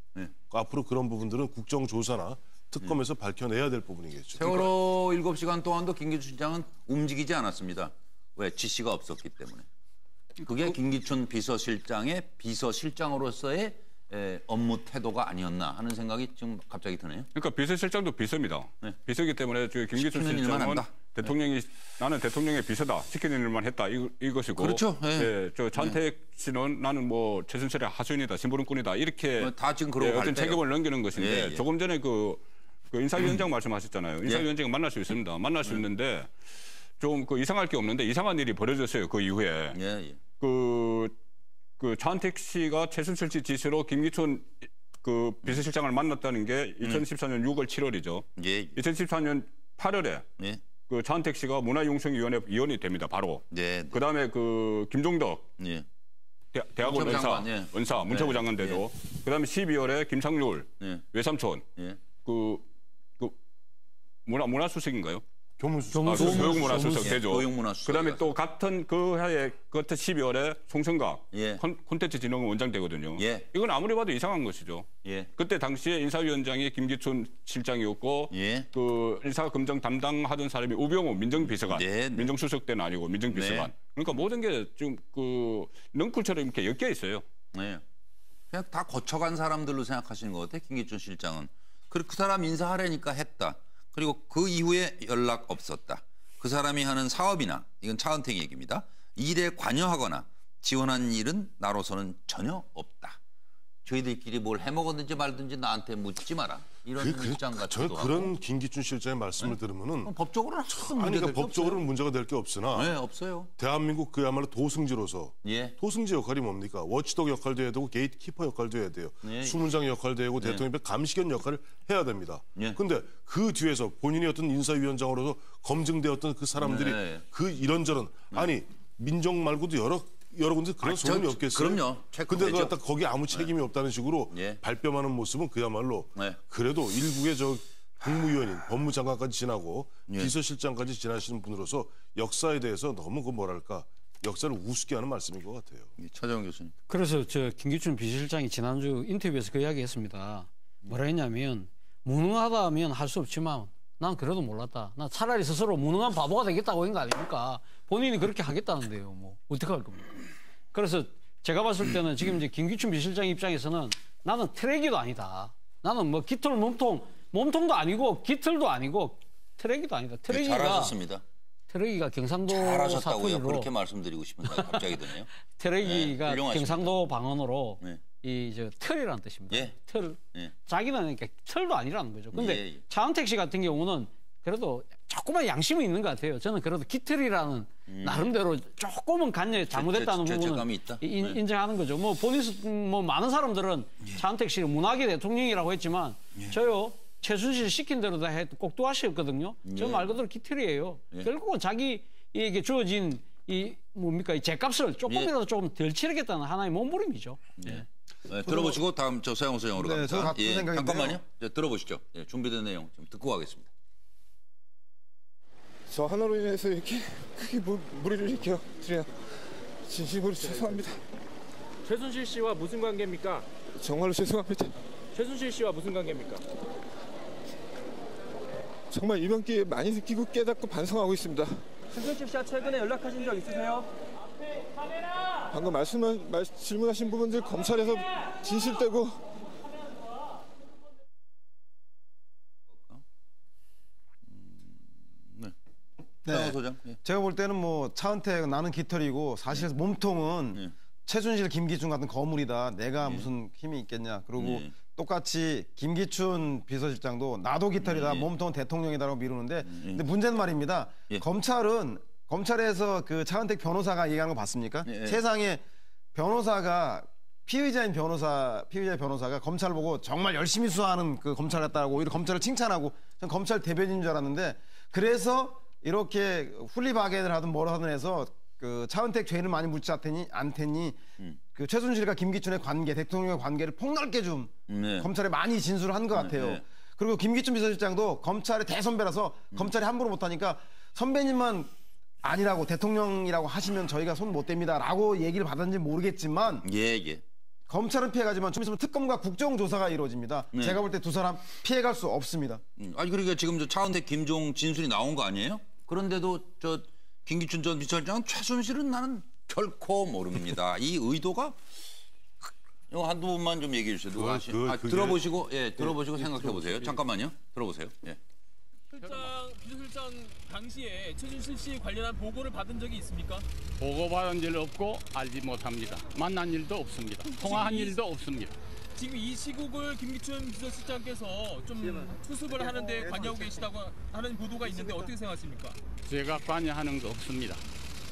앞으로 그런 부분들은 국정조사나 특검에서 밝혀내야 될 부분이겠죠. 세월호 7시간 동안도 김기춘 실장은 움직이지 않았습니다. 왜? 지시가 없었기 때문에. 그게 김기춘 비서실장의 비서실장으로서의 업무 태도가 아니었나 하는 생각이 지금 갑자기 드네요. 그러니까 비서실장도 비서입니다. 비서이기 때문에 김기춘 실장은 대통령이 나는 대통령의 비서다. 시키는 일만 했다. 이것이고. 그렇죠. 저 전태익 씨는 나는 뭐 최순실의 하수인이다. 심부름꾼이다. 이렇게 다 지금 그러고 어떤 책임을 넘기는 것인데 조금 전에 그 인사위원장 말씀하셨잖아요. 인사위원장이 만날 수 있습니다. 만날 수 있는데 좀 그 이상할 게 없는데 이상한 일이 벌어졌어요. 그 이후에. 그 전태익 씨가 최순실 씨 지시로 김기춘 그 비서실장을 만났다는 게 2014년 6월 7월이죠. 2014년 8월에 그 전태익 씨가 문화융성위원회 위원이 됩니다. 바로. 그다음에 그 김종덕 대학원 은사 문체부 장관 되죠. 그다음에 12월에 김창률 외삼촌 그 문화수석인가요? 교육문화수석 되죠. 그다음에 또 같은 그 해에 같은 12월에 송성각 콘텐츠진흥원 원장 되거든요. 이건 아무리 봐도 이상한 것이죠. 그때 당시에 인사위원장이 김기춘 실장이었고 그 인사검증 담당하던 사람이 우병우 민정비서관, 민정수석 때는 아니고 민정비서관. 그러니까 모든 게 지금 그 넝쿨처럼 이렇게 엮여 있어요. 그냥 다 거쳐간 사람들로 생각하시는 것 같아요. 김기춘 실장은. 그 사람 인사하려니까 했다. 그리고 그 이후에 연락 없었다. 그 사람이 하는 사업이나 이건 차은택 얘기입니다. 일에 관여하거나 지원한 일은 나로서는 전혀 없다. 저희들끼리 뭘 해먹었는지 말든지 나한테 묻지 마라. 이런 입장 같기도 하고. 그런 김기춘 실장의 말씀을 들으면은 법적으로는 법적으로는 문제가 될 게 없으나 없어요. 대한민국 그야말로 도승지로서 도승지 역할이 뭡니까? 워치독 역할도 해야 되고 게이트키퍼 역할도 해야 돼요. 수문장 역할도 해야 되고 대통령 감시견 역할을 해야 됩니다. 그런데 그 뒤에서 본인이 어떤 인사위원장으로서 검증되었던 그 사람들이 그 이런저런 아니 민정 말고도 여러 군데 그런 소문이 없겠어요. 그럼요. 근데 그 갖다 거기 아무 책임이 없다는 식으로 발뺌하는 모습은 그야말로 그래도 일국의 저 국무위원인 법무장관까지 지나고 비서실장까지 지나시는 분으로서 역사에 대해서 너무 그 뭐랄까 역사를 우습게 하는 말씀인 것 같아요. 차정원 교수님. 그래서 저 김기춘 비서실장이 지난주 인터뷰에서 그 이야기했습니다. 뭐라 했냐면 무능하다면 할 수 없지만 난 그래도 몰랐다. 난 차라리 스스로 무능한 바보가 되겠다고 한 거 아닙니까? 본인이 그렇게 하겠다는데요. 뭐 어떻게 할 겁니까? 그래서 제가 봤을 때는 지금 이제 김기춘 비서실장 입장에서는 나는 트랙이도 아니다. 나는 뭐 깃털 몸통도 아니고 깃털도 아니고 트랙이도 아니다. 잘하셨습니다. 트랙이가 경상도 잘하셨다고요. 사투리로 그렇게 말씀드리고 싶은데 갑자기 드네요. 트랙이가 경상도 방언으로 이 털이라는 뜻입니다. 털. 자기는 그러니까 털도 아니라는 거죠. 근데 차은택 씨 같은 경우는 그래도 조그만 양심은 있는 것 같아요. 저는 그래도 깃털이라는 나름대로 조금은 간여에 잘못했다는 부분은 인정하는 거죠. 뭐 뭐 많은 사람들은 차은택 씨를 문학의 대통령이라고 했지만 저요 최순실 시킨 대로 다 꼭두아씨였거든요. 저 말 그대로 깃털이에요. 결국은 자기에게 주어진 이 뭡니까 이 죗값을 조금이라도 조금 덜 치르겠다는 하나의 몸부림이죠. 들어보시고 다음 저 서영호 선생으로 갑니다. 저도 같은 생각인데요. 잠깐만요. 들어보시죠. 준비된 내용 좀 듣고 가겠습니다. 저 하나로 인해서 이렇게 크게 무리를 일으켜드려 진심으로 죄송합니다. 최순실 씨와 무슨 관계입니까? 정말로 죄송합니다. 최순실 씨와 무슨 관계입니까? 정말 이번 기회에 많이 느끼고 깨닫고 반성하고 있습니다. 최순실 씨와 최근에 연락하신 적 있으세요? 방금 질문하신 부분들 검찰에서 진실되고 소장. 제가 볼 때는 뭐 차은택 나는 깃털이고 사실 몸통은 최순실, 김기춘 같은 거물이다. 내가 무슨 힘이 있겠냐. 그리고 똑같이 김기춘 비서실장도 나도 깃털이다. 몸통은 대통령이다라고 미루는데 근데 문제는 말입니다. 검찰에서 그 차은택 변호사가 얘기하는 거 봤습니까? 세상에 변호사가 피의자의 변호사가 검찰 보고 정말 열심히 수사하는 그 검찰 같다고 오히려 검찰을 칭찬하고 전 검찰 대변인인 줄 알았는데 그래서 이렇게 훌리바겐을 하든 뭐를 하든 해서 그 차은택 죄인을 많이 묻지 않더니 그 최순실과 김기춘의 관계, 대통령의 관계를 폭넓게 좀 검찰에 많이 진술을 한 것 같아요. 그리고 김기춘 비서실장도 검찰의 대선배라서 검찰이 함부로 못하니까 선배님만 아니라고 대통령이라고 하시면 저희가 손 못 댑니다라고 얘기를 받았는지 모르겠지만 검찰은 피해가지만 좀 있으면 특검과 국정조사가 이루어집니다. 제가 볼 때 두 사람 피해갈 수 없습니다. 아니 그러니까 지금 저 차은택, 김종 진술이 나온 거 아니에요? 그런데도 저 김기춘 전 비서실장은 최순실은 나는 결코 모릅니다. 이 의도가 이거 한두 분만 좀 얘기해 주세요. 누가 들어보시고 들어보시고 생각해 보세요. 잠깐만요. 들어보세요. 비서실장 당시에 최순실 씨 관련한 보고를 받은 적이 있습니까? 보고받은 일 없고 알지 못합니다. 만난 일도 없습니다. 통화한 일도 없습니다. 지금 이 시국을 김기춘 비서실장께서 좀 투습을 하는데 관여하고 계시다고 하는 보도가 있는데 어떻게 생각하십니까? 제가 관여하는 거 없습니다.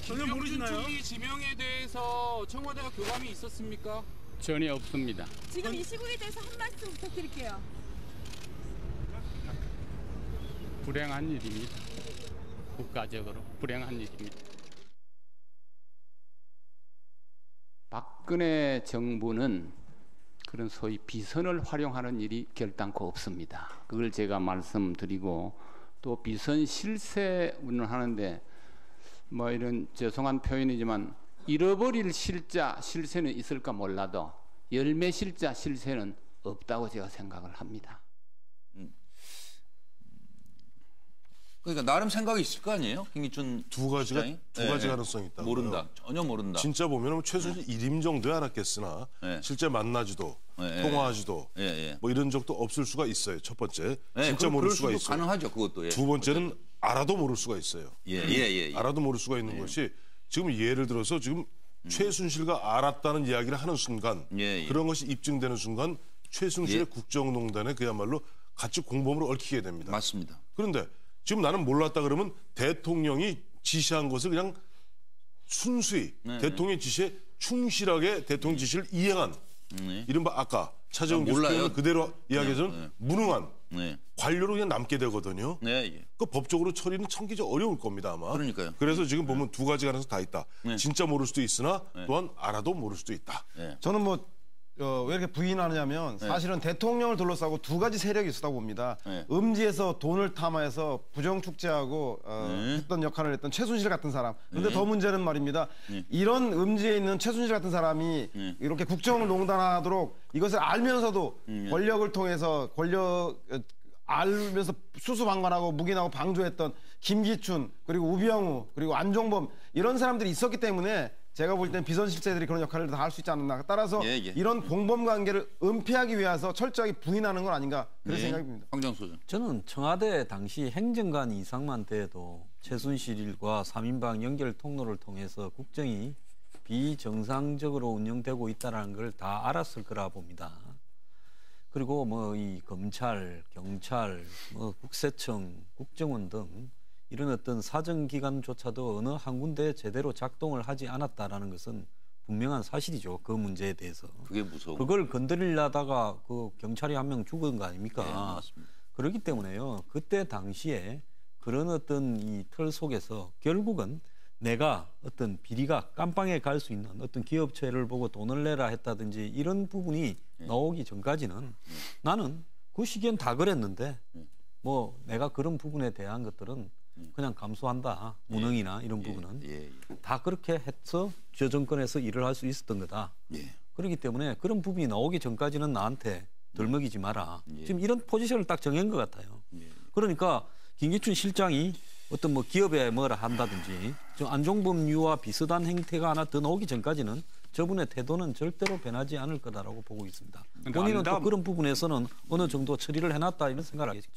전혀 모르시나요? 총리 지명에 대해서 청와대가 교감이 있었습니까? 전혀 없습니다. 지금 이 시국에 대해서 한 말씀 부탁드릴게요. 불행한 일입니다. 국가적으로 불행한 일입니다. 박근혜 정부는 그런 소위 비선을 활용하는 일이 결단코 없습니다. 그걸 제가 말씀드리고 또 비선 실세 운운하는데 뭐 이런 죄송한 표현이지만 잃어버릴 실세는 있을까 몰라도 열매 실세는 없다고 제가 생각을 합니다. 그러니까 나름 생각이 있을 거 아니에요? 김기춘 두 가지 가능성이 있다. 모른다. 전혀 모른다. 진짜 보면 최순실 일임 정도야 않았겠으나 실제 만나지도 통화하지도 뭐 이런 적도 없을 수가 있어요. 첫 번째. 진짜 모를 수가 있어요. 가능하죠. 그것도. 두 번째는 알아도 모를 수가 있어요. 알아도 모를 수가 있는 것이 지금 예를 들어서 지금 최순실과 알았다는 이야기를 하는 순간 그런 것이 입증되는 순간 최순실의 국정농단에 그야말로 같이 공범으로 얽히게 됩니다. 맞습니다. 그런데 지금 나는 몰랐다 그러면 대통령이 지시한 것을 그냥 순수히 대통령의 지시에 충실하게 대통령 지시를 이행한 이른바 아까 차재훈 교수님 그대로 이야기해서는 무능한 관료로 그냥 남게 되거든요. 그 법적으로 처리는 참기적 어려울 겁니다 아마. 그러니까요. 그래서 지금 보면 두 가지 가능성 다 있다. 진짜 모를 수도 있으나 또한 알아도 모를 수도 있다. 저는 뭐 왜 이렇게 부인하느냐면 사실은 대통령을 둘러싸고 두 가지 세력이 있었다고 봅니다. 음지에서 돈을 탐하해서 부정축제하고 했던 역할을 했던 최순실 같은 사람. 그런데 더 문제는 말입니다. 이런 음지에 있는 최순실 같은 사람이 이렇게 국정을 농단하도록 이것을 알면서도 권력을 통해서 알면서 수수방관하고 묵인하고 방조했던 김기춘 그리고 우병우 그리고 안종범 이런 사람들이 있었기 때문에 제가 볼 땐 비선 실세들이 그런 역할을 다 할 수 있지 않나. 따라서 이런 공범 관계를 은폐하기 위해서 철저하게 부인하는 건 아닌가 그런 생각이 듭니다. 황정수 저는 청와대 당시 행정관 이상만 돼도 최순실과 3인방 연결 통로를 통해서 국정이 비정상적으로 운영되고 있다는 걸 다 알았을 거라 봅니다. 그리고 뭐 이 검찰, 경찰, 뭐 국세청, 국정원 등 이런 어떤 사정기관조차도 어느 한 군데 제대로 작동을 하지 않았다라는 것은 분명한 사실이죠. 그 문제에 대해서. 그게 무서워. 그걸 건드리려다가 그 경찰이 한 명 죽은 거 아닙니까? 맞습니다. 그렇기 때문에요. 그때 당시에 그런 어떤 이 틀 속에서 결국은 내가 어떤 비리가 깜빵에 갈 수 있는 어떤 기업체를 보고 돈을 내라 했다든지 이런 부분이 나오기 전까지는 나는 그 시기엔 다 그랬는데 뭐 내가 그런 부분에 대한 것들은 그냥 감수한다. 무능이나 이런 부분은 다 그렇게 해서 저 정권에서 일을 할 수 있었던 거다. 그렇기 때문에 그런 부분이 나오기 전까지는 나한테 덜 먹이지 마라. 지금 이런 포지션을 딱 정한 것 같아요. 그러니까 김기춘 실장이 어떤 뭐 기업에 뭐라 한다든지 좀 안종범류와 비슷한 행태가 하나 더 나오기 전까지는 저분의 태도는 절대로 변하지 않을 거다라고 보고 있습니다. 본인은 또 그런 부분에서는 어느 정도 처리를 해놨다 이런 생각을 하겠죠.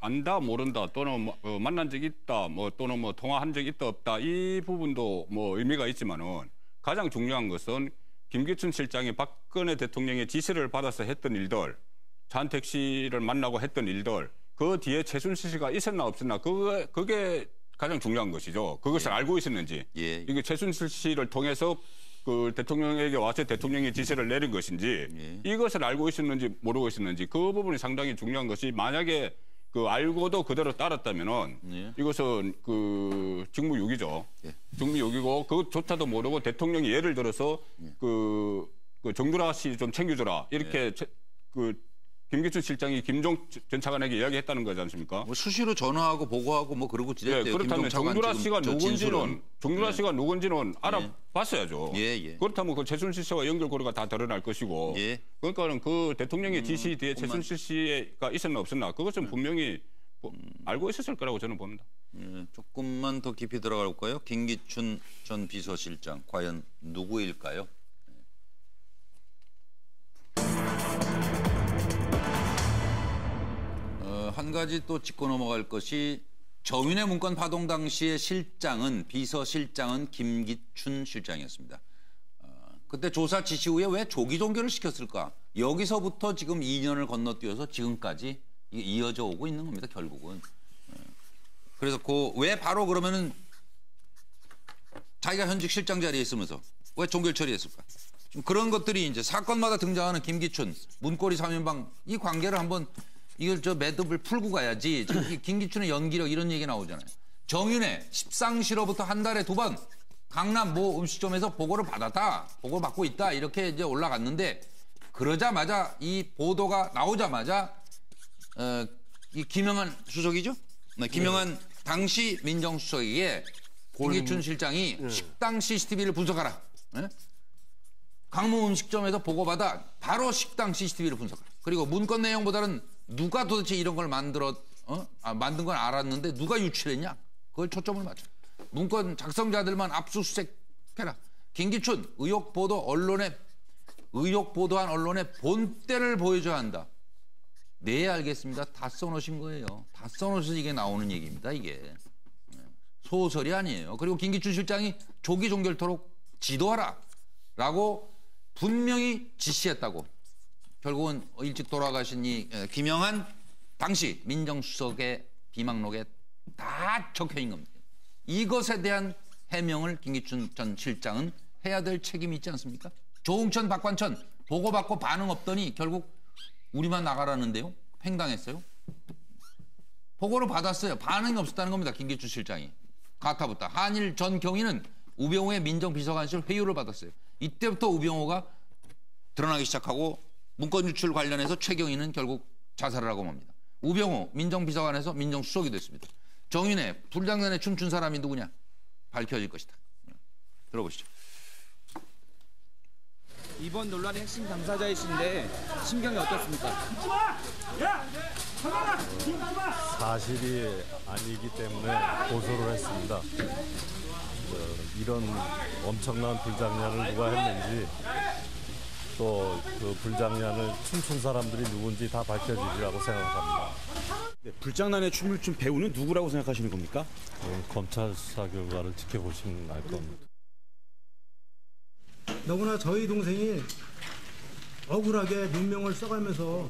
안다 모른다 또는 뭐, 만난 적이 있다 뭐 또는 뭐 통화한 적이 있다 없다 이 부분도 뭐 의미가 있지만은 가장 중요한 것은 김기춘 실장이 박근혜 대통령의 지시를 받아서 했던 일들 차은택 씨를 만나고 했던 일들 그 뒤에 최순실 씨가 있었나 없었나 그게 가장 중요한 것이죠. 그것을 알고 있었는지 이게 최순실 씨를 통해서 그 대통령에게 와서 대통령이 지시를 내린 것인지 이것을 알고 있었는지 모르고 있었는지 그 부분이 상당히 중요한 것이 만약에 그 알고도 그대로 따랐다면은 이것은 그 직무유기죠. 직무유기고 그조차도 모르고 대통령이 예를 들어서 그 정두라 씨 좀 챙겨주라 이렇게 그 김기춘 실장이 김종 전 차관에게 이야기했다는 거지 않습니까? 뭐 수시로 전화하고 보고하고 뭐 그러고 지냈대요. 그렇다면 정두라 씨가 누군지는 알아봤어야죠. 그렇다면 그 최순실 씨와 연결고리가 다 드러날 것이고 그러니까는 그 대통령의 지시 뒤에 최순실 씨가 있었나 없었나 그것은 분명히 알고 있었을 거라고 저는 봅니다. 조금만 더 깊이 들어가 볼까요? 김기춘 전 비서실장 과연 누구일까요? 한 가지 또 짚고 넘어갈 것이 정윤회 문건 파동 당시의 실장은 비서실장은 김기춘 실장이었습니다. 그때 조사 지시 후에 왜 조기 종결을 시켰을까? 여기서부터 지금 2년을 건너뛰어서 지금까지 이어져 오고 있는 겁니다. 결국은. 그래서 왜 바로 그러면은 자기가 현직 실장 자리에 있으면서 왜 종결 처리했을까? 좀 그런 것들이 이제 사건마다 등장하는 김기춘 문고리 3인방 이 관계를 한번 이걸 매듭을 풀고 가야지. 김기춘의 연기력 이런 얘기 나오잖아요. 정윤회 십상시로부터 한 달에 2번 강남 모 음식점에서 보고를 받았다. 보고를 받고 있다. 이렇게 이제 올라갔는데 그러자마자 이 보도가 나오자마자 이 김영한 수석이죠? 네, 김영한 당시 민정수석에게 김기춘 실장이 식당 CCTV를 분석하라. 네? 강모 음식점에서 보고받아 바로 식당 CCTV를 분석하라. 그리고 문건 내용보다는 누가 도대체 이런 걸 만든 건 알았는데 누가 유출했냐? 그걸 초점을 맞춰. 문건 작성자들만 압수수색해라. 김기춘 의혹 보도한 언론의 본때를 보여줘야 한다. 네, 알겠습니다. 다 써놓으신 거예요. 다 써놓으셔서 이게 나오는 얘기입니다. 이게 소설이 아니에요. 그리고 김기춘 실장이 조기 종결토록 지도하라라고 분명히 지시했다고. 결국은 일찍 돌아가신 이 김영한 당시 민정수석의 비망록에 다 적혀 있는 겁니다. 이것에 대한 해명을 김기춘 전 실장은 해야 될 책임이 있지 않습니까? 조응천, 박관천 보고받고 반응 없더니 결국 우리만 나가라는데요. 팽당했어요. 보고를 받았어요. 반응이 없었다는 겁니다. 김기춘 실장이. 가타부타. 한일 전 경위는 우병우의 민정비서관실 회유를 받았어요. 이때부터 우병우가 드러나기 시작하고 문건 유출 관련해서 최경희는 결국 자살을 하고 맙니다. 우병우 민정비서관에서 민정수석이 됐습니다. 정윤회 불장난에 춤춘 사람이 누구냐? 밝혀질 것이다. 들어보시죠. 이번 논란의 핵심 당사자이신데 심경이 어떻습니까? 사실이 아니기 때문에 고소를 했습니다. 이런 엄청난 불장난을 누가 했는지 또 그 불장난을 춤춘 사람들이 누군지 다 밝혀지리라고 생각합니다. 네, 불장난에 춤을 춘 배우는 누구라고 생각하시는 겁니까? 검찰 수사 결과를 지켜보시면 알 겁니다. 너무나 저희 동생이 억울하게 눈명을 써가면서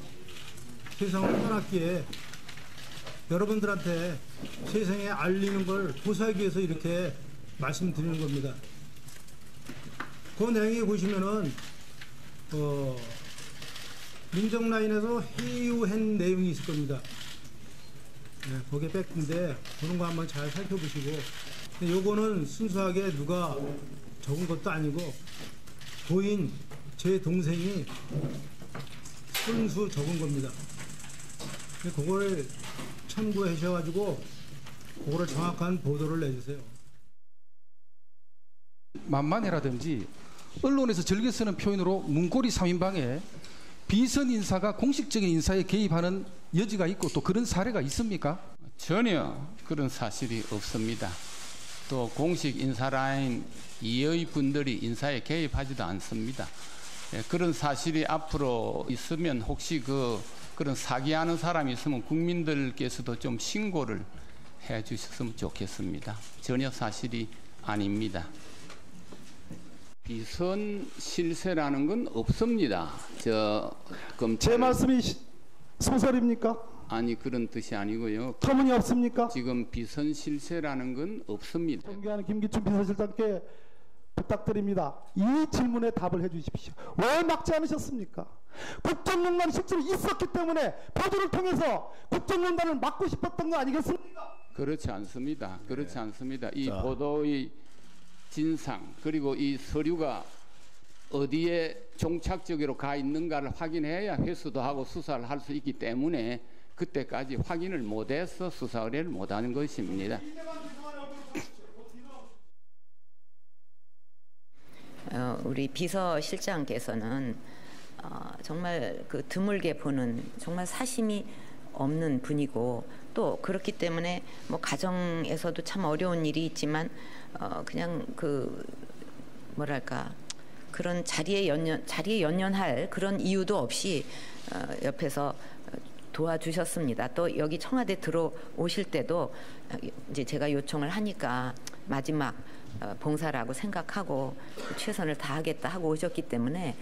세상을 떠났기에 여러분들한테 세상에 알리는 걸 보수하기 위해서 이렇게 말씀드리는 겁니다. 그 내용에 보시면은 민정라인에서 회유한 내용이 있을 겁니다. 네, 거기에 뺐는데 그런 거 한번 잘 살펴보시고 요거는 순수하게 누가 적은 것도 아니고 고인 제 동생이 순수 적은 겁니다. 그거를 참고하셔가지고 그거를 정확한 보도를 내주세요. 만만해라든지 언론에서 즐겨 쓰는 표현으로 문고리 3인방에 비선 인사가 공식적인 인사에 개입하는 여지가 있고 또 그런 사례가 있습니까? 전혀 그런 사실이 없습니다. 또 공식 인사라인 이의 분들이 인사에 개입하지도 않습니다. 그런 사실이 앞으로 있으면 혹시 그런 사기하는 사람이 있으면 국민들께서도 좀 신고를 해 주셨으면 좋겠습니다. 전혀 사실이 아닙니다. 비선 실세라는 건 없습니다. 제 말씀이 소설입니까? 아니 그런 뜻이 아니고요. 터무니없습니까? 지금 비선 실세라는 건 없습니다. 존경하는 김기춘 비서실장께 부탁드립니다. 이 질문에 답을 해주십시오. 왜 막지 않으셨습니까? 국정농단이 실제로 있었기 때문에 보도를 통해서 국정농단을 막고 싶었던 거 아니겠습니까? 그렇지 않습니다. 그렇지 않습니다. 이 보도의 진상 그리고 이 서류가 어디에 종착적으로 가 있는가를 확인해야 회수도 하고 수사를 할 수 있기 때문에 그때까지 확인을 못해서 수사 의뢰를 못하는 것입니다. 우리 비서실장께서는 정말 그 드물게 보는 정말 사심이 없는 분이고 또 그렇기 때문에 뭐 가정에서도 참 어려운 일이 있지만 그냥 그 뭐랄까 그런 자리에 연연할 그런 이유도 없이 옆에서 도와주셨습니다. 또 여기 청와대 들어오실 때도 이제 제가 요청을 하니까 마지막 봉사라고 생각하고 최선을 다하겠다 하고 오셨기 때문에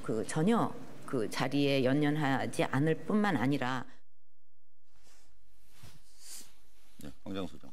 그 전혀 그 자리에 연연하지 않을 뿐만 아니라. 네, 황장우 소장.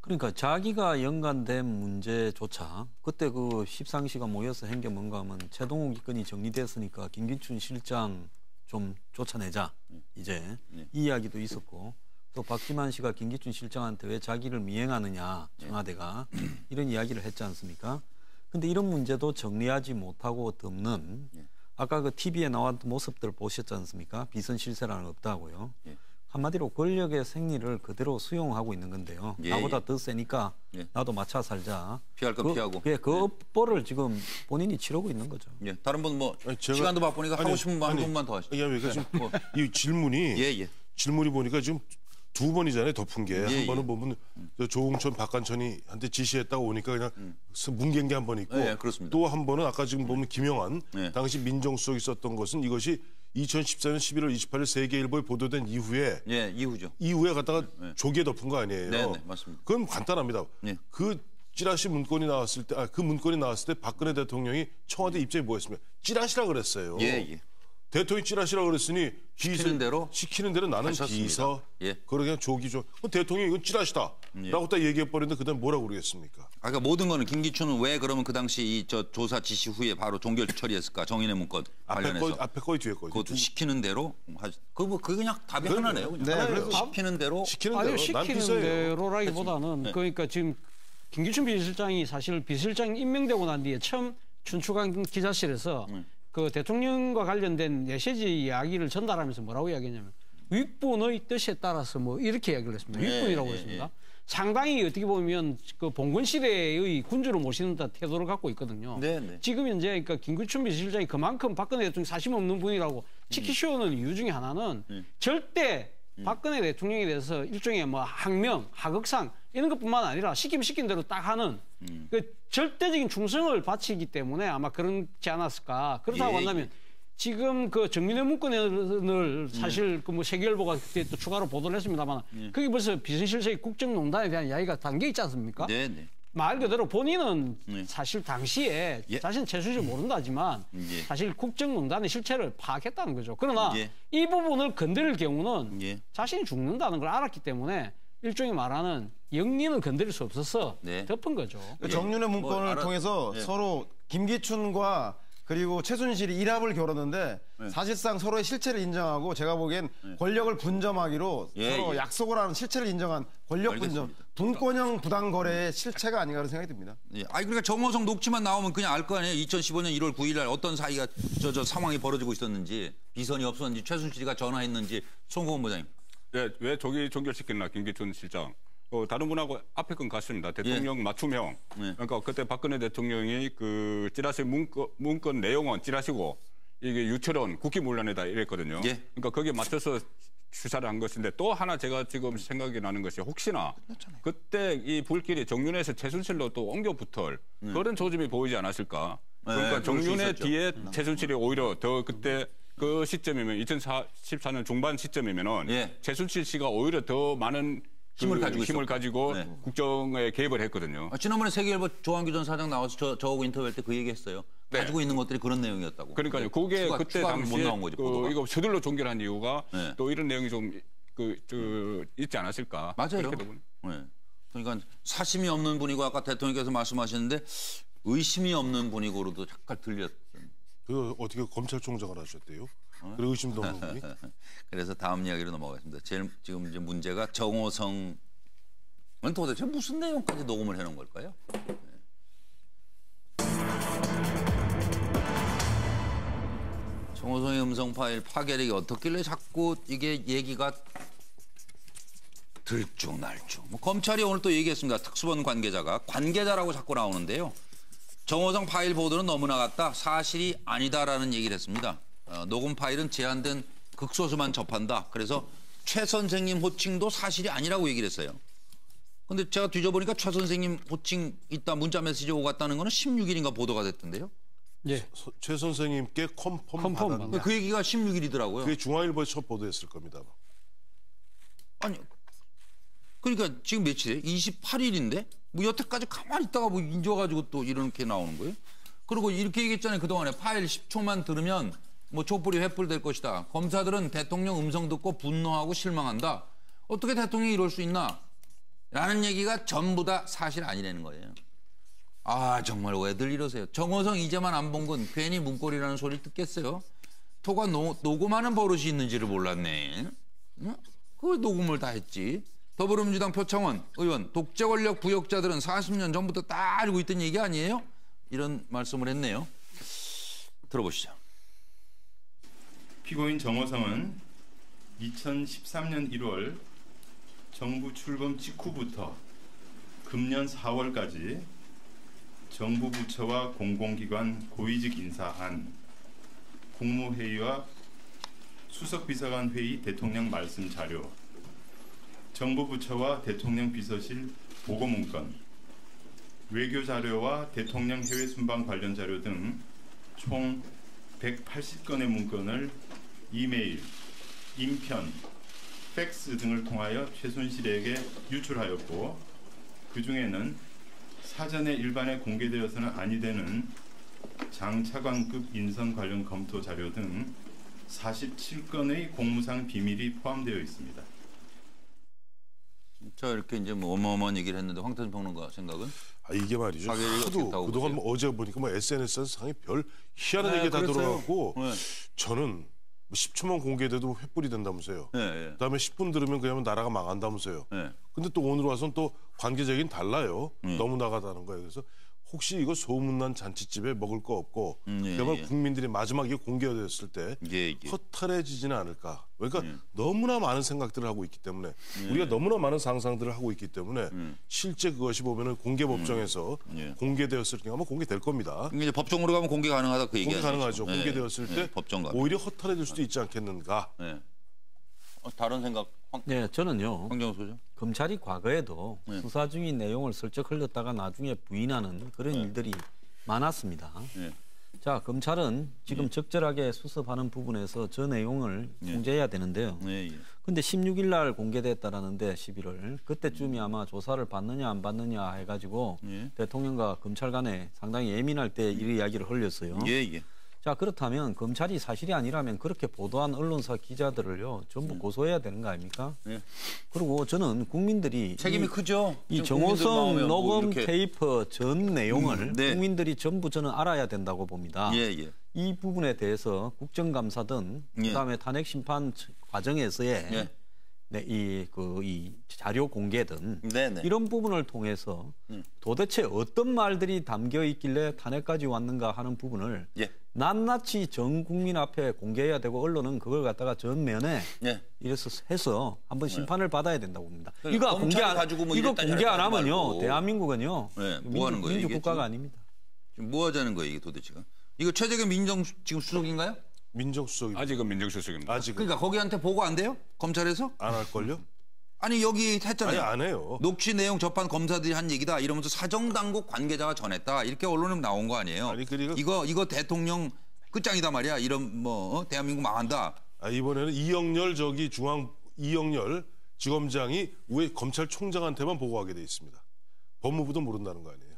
그러니까 자기가 연관된 문제조차 그때 그 십상시가 모여서 한 게 뭔가 하면 최동욱 이건이 정리됐으니까 김기춘 실장 좀 쫓아내자 이제 이 이야기도 있었고 또 박지만 씨가 김기춘 실장한테 왜 자기를 미행하느냐 청와대가 이런 이야기를 했지 않습니까? 근데 이런 문제도 정리하지 못하고 덮는 아까 그 TV에 나왔던 모습들 보셨지 않습니까? 비선 실세라는 없다고요. 한마디로 권력의 생리를 그대로 수용하고 있는 건데요. 나보다 더 세니까 나도 맞춰 살자. 피할 건 피하고. 그 업보를 지금 본인이 치르고 있는 거죠. 다른 분 뭐 시간도 바쁘니까 하고 싶은 한 분만 더 하시죠. 그러니까 지금 이 질문이 보니까 지금 두 번이잖아요. 덮은 게 한 번은 보면 조홍천, 박관천이 한테 지시했다고 오니까 그냥 뭉갠 게 한 번 있고 또 한 번은 아까 지금 보면 김영환 당시 민정수석이 썼던 것은 이것이 2014년 11월 28일 세계일보에 보도된 이후에 이후에 갖다가 조기에 덮은 거 아니에요. 네, 맞습니다. 그건 간단합니다. 그 찌라시 문건이 나왔을 때 그 문건이 나왔을 때 박근혜 대통령이 청와대 입장이 뭐였습니까? 찌라시라 그랬어요. 대통령이 찌라시라 그랬으니 시키는 대로 나는 비서 그러게 조기 좀 대통령이 이건 찌라시다라고 딱 얘기해 버렸는데 그다음 뭐라고 그러겠습니까? 그러니까 모든 거는 김기춘은 왜 그러면 그 당시 저 조사 지시 후에 바로 종결 처리했을까? 정인의 문건 관련해서 앞에 거의 뒤에 거지. 그것도 시키는 대로 그게 그냥 답이 하나네요. 그냥. 시키는 대로 아니 시키는 대로라기보다는 그러니까 지금 김기춘 비서실장이 사실 비서실장 임명되고 난 뒤에 처음 춘추관 기자실에서 그 대통령과 관련된 메시지 이야기를 전달하면서 뭐라고 이야기했냐면 윗분의 뜻에 따라서 뭐 이렇게 이야기를 했습니다. 윗분이라고 했습니다. 상당히 어떻게 보면 그 봉건 시대의 군주를 모시는 태도를 갖고 있거든요. 지금 현재 그러니까 김기춘 비서실장이 그만큼 박근혜 대통령 사심 없는 분이라고 치키쇼는 이유 중에 하나는 절대 박근혜 대통령에 대해서 일종의 뭐 항명, 하극상 이런 것뿐만 아니라 시키면 시킨 대로 딱 하는 그 절대적인 충성을 바치기 때문에 아마 그렇지 않았을까. 그렇다고 한다면 지금 그 정민회 문건을 사실 그 뭐 세계일보가 그때 또 추가로 보도를 했습니다만 그게 벌써 비서실세의 국정농단에 대한 이야기가 담겨 있지 않습니까? 말 그대로 본인은 사실 당시에 자신 최순실 모른다지만 사실 국정농단의 실체를 파악했다는 거죠. 그러나 이 부분을 건드릴 경우는 자신이 죽는다는 걸 알았기 때문에 일종의 말하는 영리는 건드릴 수 없어서 덮은 거죠. 정윤회 문건을 통해서 서로 김기춘과 그리고 최순실이 일합을 겨뤘는데 사실상 서로의 실체를 인정하고 제가 보기엔 권력을 분점하기로 서로 약속을 하는 실체를 인정한 권력 분점, 분권형 부당 거래의 실체가 아닌가 그런 생각이 듭니다. 그러니까 정호성 녹취만 나오면 그냥 알 거 아니에요. 2015년 1월 9일 날 어떤 사이가 저 상황이 벌어지고 있었는지 비선이 없었는지 최순실이가 전화했는지 송고은 부장님. 왜 조기 종결시켰나 김기춘 실장. 다른 분하고 앞에 건 같습니다. 대통령 맞춤형. 그러니까 그때 박근혜 대통령이 그 찌라시 문건 내용은 찌라시고 이게 유철원 국기문란이다 이랬거든요. 그러니까 거기에 맞춰서 수사를 한 것인데 또 하나 제가 지금 생각이 나는 것이 혹시나 그때 이 불길이 정윤회에서 최순실로 또 옮겨 붙을 그런 조짐이 보이지 않았을까. 그러니까 정윤회 뒤에 최순실이 오히려 더 그때 그 시점이면 2014년 중반 시점이면은 최순실 씨가 오히려 더 많은 힘을 가지고 국정에 개입을 했거든요. 지난번에 세계일보 조한규 전 사장 나와서 저하고 인터뷰할 때 그 얘기했어요. 가지고 있는 것들이 그런 내용이었다고. 그러니까요. 그게 그때 당시에 이거 서둘러 종결한 이유가 또 이런 내용이 좀 있지 않았을까. 맞아요. 그러니까 사심이 없는 분이고 아까 대통령께서 말씀하셨는데 의심이 없는 분이고로도 잠깐 들렸던. 그 어떻게 검찰총장을 하셨대요? 그리고 의심도 없는 분이? 그래서 다음 이야기로 넘어가겠습니다. 제일 지금 이제 문제가 정호성은 도대체 무슨 내용까지 녹음을 해놓은 걸까요? 정호성의 음성 파일 파괴력이 어떻길래 자꾸 이게 얘기가 들쭉날쭉. 검찰이 오늘 또 얘기했습니다. 특수본 관계자라고 자꾸 나오는데요. 정호성 파일 보도는 너무 나갔다. 사실이 아니다라는 얘기를 했습니다. 녹음 파일은 제한된 극소수만 접한다. 그래서 최 선생님 호칭도 사실이 아니라고 얘기를 했어요. 근데 제가 뒤져보니까 최 선생님 호칭 있다 문자 메시지 오갔다는 거는 16일인가 보도가 됐던데요. 예. 최 선생님께 컨펌 받았다. 그 얘기가 16일이더라고요. 그게 중앙일보에 첫 보도했을 겁니다. 아니, 그러니까 지금 며칠이에요? 28일인데? 뭐 여태까지 가만히 있다가 뭐 인져가지고 또 이렇게 나오는 거예요? 그리고 이렇게 얘기했잖아요. 그동안에 파일 10초만 들으면 뭐 촛불이 횃불될 것이다. 검사들은 대통령 음성 듣고 분노하고 실망한다. 어떻게 대통령이 이럴 수 있나? 라는 얘기가 전부 다 사실 아니라는 거예요. 아 정말 왜들 이러세요. 정호성 이제만 안 본 건 괜히 문고리라는 소리 듣겠어요. 토가 녹음하는 버릇이 있는지를 몰랐네. 응? 그걸 녹음을 다 했지. 더불어민주당 표창원 의원, 독재 권력 부역자들은 40년 전부터 다 알고 있던 얘기 아니에요? 이런 말씀을 했네요. 들어보시죠. 피고인 정호성은 2013년 1월 정부 출범 직후부터 금년 4월까지 정부 부처와 공공기관 고위직 인사 안, 국무회의와 수석비서관 회의 대통령 말씀 자료, 정부 부처와 대통령 비서실 보고 문건, 외교 자료와 대통령 해외 순방 관련 자료 등 총 180건의 문건을 이메일, 인편, 팩스 등을 통하여 최순실에게 유출하였고 그 중에는 사전에 일반에 공개되어서는 아니 되는 장차관급 인선 관련 검토 자료 등 47건의 공무상 비밀이 포함되어 있습니다. 자 이렇게 이제 뭐 어마어마한 얘기를 했는데 황태순 평론가 생각은? 아 이게 말이죠. 하도 그동안 뭐 어제 보니까 뭐 SNS에서 상당히 별 희한한 얘기 다 들어가고 저는 10초만 공개돼도 횃불이 된다면서요. 그다음에 10분 들으면 그냥 나라가 망한다면서요. 근데 또 오늘 와서는 또 관계적인 달라요. 너무 나가다는 거예요. 그래서 혹시 이거 소문난 잔치집에 먹을 거 없고 그야말로 국민들이 마지막에 공개됐을 때 허탈해지지는 않을까. 그러니까 너무나 많은 생각들을 하고 있기 때문에 우리가 너무나 많은 상상들을 하고 있기 때문에 실제 그것이 보면은 공개법정에서 공개되었을 때 아마 공개될 겁니다. 이제 법정으로 가면 공개 가능하다 그 얘기죠. 공개 가능하죠. 공개되었을 때 오히려 허탈해질 수도 있지 않겠는가. 다른 생각? 네, 저는요. 황정수 검찰이 과거에도 수사 중인 내용을 슬쩍 흘렸다가 나중에 부인하는 그런 일들이 많았습니다. 자, 검찰은 지금 적절하게 수습하는 부분에서 저 내용을 통제해야 되는데요. 근데 16일 날 공개됐다라는데 11월 그때쯤이 아마 조사를 받느냐 안 받느냐 해가지고 대통령과 검찰 간에 상당히 예민할 때 이 이야기를 흘렸어요. 자, 그렇다면 검찰이 사실이 아니라면 그렇게 보도한 언론사 기자들을요 전부 고소해야 되는 거 아닙니까? 그리고 저는 국민들이 책임이 크죠. 이 정호성 녹음 테이프 전 내용을 국민들이 전부 저는 알아야 된다고 봅니다. 이 부분에 대해서 국정감사든 그다음에 탄핵 심판 과정에서의 이 자료 공개든 이런 부분을 통해서 도대체 어떤 말들이 담겨 있길래 탄핵까지 왔는가 하는 부분을 낱낱이 전 국민 앞에 공개해야 되고 언론은 그걸 갖다가 전면에 이래서 해서 한번 심판을 받아야 된다고 봅니다. 이거 공개 안 하면요 대한민국은요 뭐 하는 거예요? 민주국가가 아닙니다. 지금 뭐 하자는 거예요 이게 도대체가? 이거 최재경 민정 지금 수석인가요? 민정수석입니다. 아직은 민정수석입니다. 아직은. 그러니까 거기한테 보고 안 돼요? 검찰에서? 안 할걸요? 아니 여기 했잖아요. 아니 안 해요. 녹취 내용 접한 검사들이 한 얘기다 이러면서 사정당국 관계자가 전했다 이렇게 언론에 나온 거 아니에요? 아니 그리고 이거 대통령 끝장이다 말이야. 이런 뭐 대한민국 망한다. 이번에는 이영렬 이영렬 지검장이 왜 검찰총장한테만 보고하게 돼 있습니다. 법무부도 모른다는 거 아니에요?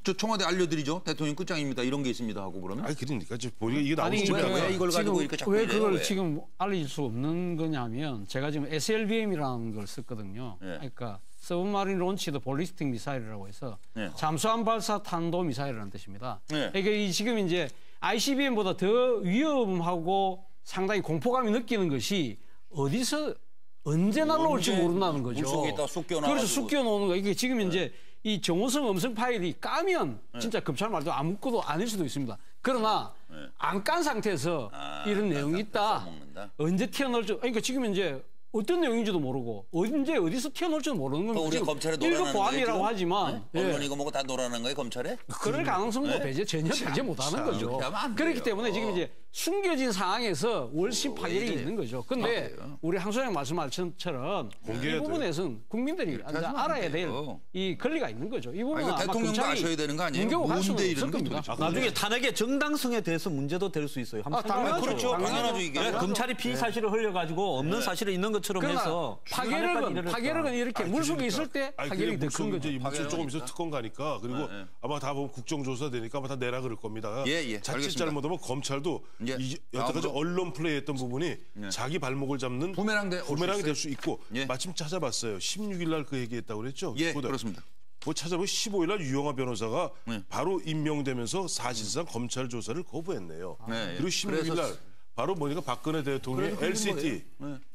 저 청와대 알려드리죠. 대통령 끝장입니다. 이런 게 있습니다 하고 그러면. 아니 그러니까 지금 보니까 이게 나오는 왜 이걸 가지고 이렇게 자꾸 왜 그걸 지금 알려줄 수 없는 거냐면 제가 지금 SLBM이라는 걸 썼거든요. 그러니까 서브마린 론치드 볼리스틱 미사일이라고 해서 잠수함 발사 탄도 미사일이라는 뜻입니다. 그러니까 지금 이제 ICBM보다 더 위험하고 상당히 공포감이 느끼는 것이 어디서 언제 날라올지 모른다는 거죠. 물속에 있다 쑥 끼어나가지고. 그래서 쑥 끼어나오는 거. 이게 지금 이제 이 정호성 음성 파일이 까면 진짜 검찰 말도 아무것도 아닐 수도 있습니다. 그러나 안 깐 상태에서 이런 내용이 있다. 언제 튀어나올지. 그러니까 지금 이제 어떤 내용인지도 모르고 언제 어디서 튀어나올지도 모르는 겁니다. 우리 검찰에 일급 보안이라고 하지만 언론 이거 뭐고 다 놀아나는 거예요 검찰에? 그럴 가능성도 전혀 배제 못하는 거죠. 그렇기 때문에 지금 이제 숨겨진 상황에서 월심 파열이 있는 거죠. 근데 우리 한 소장 말씀하셨처럼 이 부분에서는 국민들이 알아야 될 이 권리가 있는 거죠. 이 부분은 아마 대통령도 아셔야 되는 거 아니에요? 공격을 할 수는 없을 겁니다. 나중에 탄핵의 정당성에 대해서 문제도 될 수 있어요. 그렇죠. 당연하죠 이게. 검찰이 피의 사실을 흘려가지고 없는 사실이 있는 것처럼 해서 파괴력은 이렇게 물속에 있을 때 파괴력이 더 큰 거죠. 물속 조금 있어 특검 가니까 그리고 아마 다 보면 국정조사 되니까 아마 다 내라 그럴 겁니다. 자칫 잘못하면 검찰도 여태까지 언론 플레이했던 부분이 자기 발목을 잡는 부메랑이 될 수 있고 마침 찾아봤어요. 16일 날 그 얘기했다고 그랬죠? 그렇습니다. 뭐 찾아보면 15일 날 유영하 변호사가 바로 임명되면서 사실상 검찰 조사를 거부했네요. 그리고 16일 날 바로 보니까 박근혜 대통령의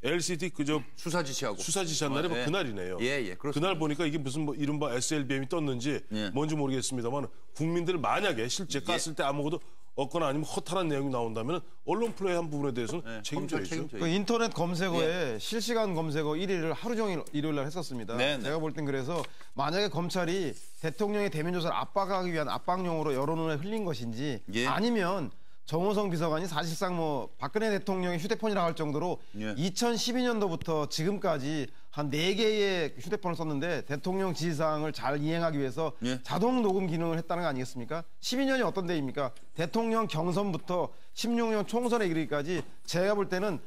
LCT 그저 수사 지시한 날이 그날이네요. 그날 보니까 이게 무슨 뭐 이른바 SLBM이 떴는지 뭔지 모르겠습니다만 국민들 만약에 실제 깠을 때 아무것도 없거나 아니면 허탈한 내용이 나온다면 언론 플레이한 부분에 대해서는 책임져야죠. 그 인터넷 검색어에 실시간 검색어 1위를 하루 종일 일요일 날 했었습니다. 제가 볼 땐 그래서 만약에 검찰이 대통령의 대면 조사를 압박하기 위한 압박용으로 여론을 흘린 것인지 아니면 정호성 비서관이 사실상 뭐 박근혜 대통령의 휴대폰이라고 할 정도로 2012년도부터 지금까지 한 4개의 휴대폰을 썼는데 대통령 지시사항을 잘 이행하기 위해서 자동 녹음 기능을 했다는 거 아니겠습니까? 12년이 어떤 때입니까? 대통령 경선부터 16년 총선에 이르기까지 제가 볼 때는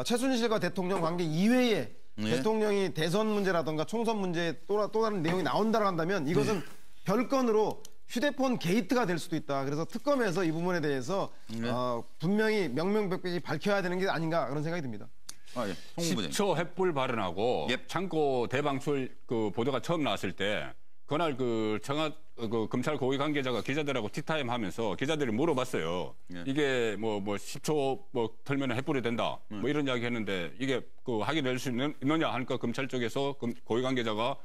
최순실과 대통령 관계 이외에 대통령이 대선 문제라든가 총선 문제에 또 다른 내용이 나온다고 한다면 이것은 별건으로 휴대폰 게이트가 될 수도 있다. 그래서 특검에서 이 부분에 대해서 분명히 명명백백히 밝혀야 되는 게 아닌가 그런 생각이 듭니다. 10초 횃불 발언하고 창고 대방출 그 보도가 처음 나왔을 때 그날 그 검찰 고위 관계자가 기자들하고 티타임 하면서 기자들이 물어봤어요. 이게 뭐 10초 뭐 털면 횃불이 된다. 뭐 이런 이야기 했는데 이게 그 확인될 수 있느냐 하니까 검찰 쪽에서 고위 관계자가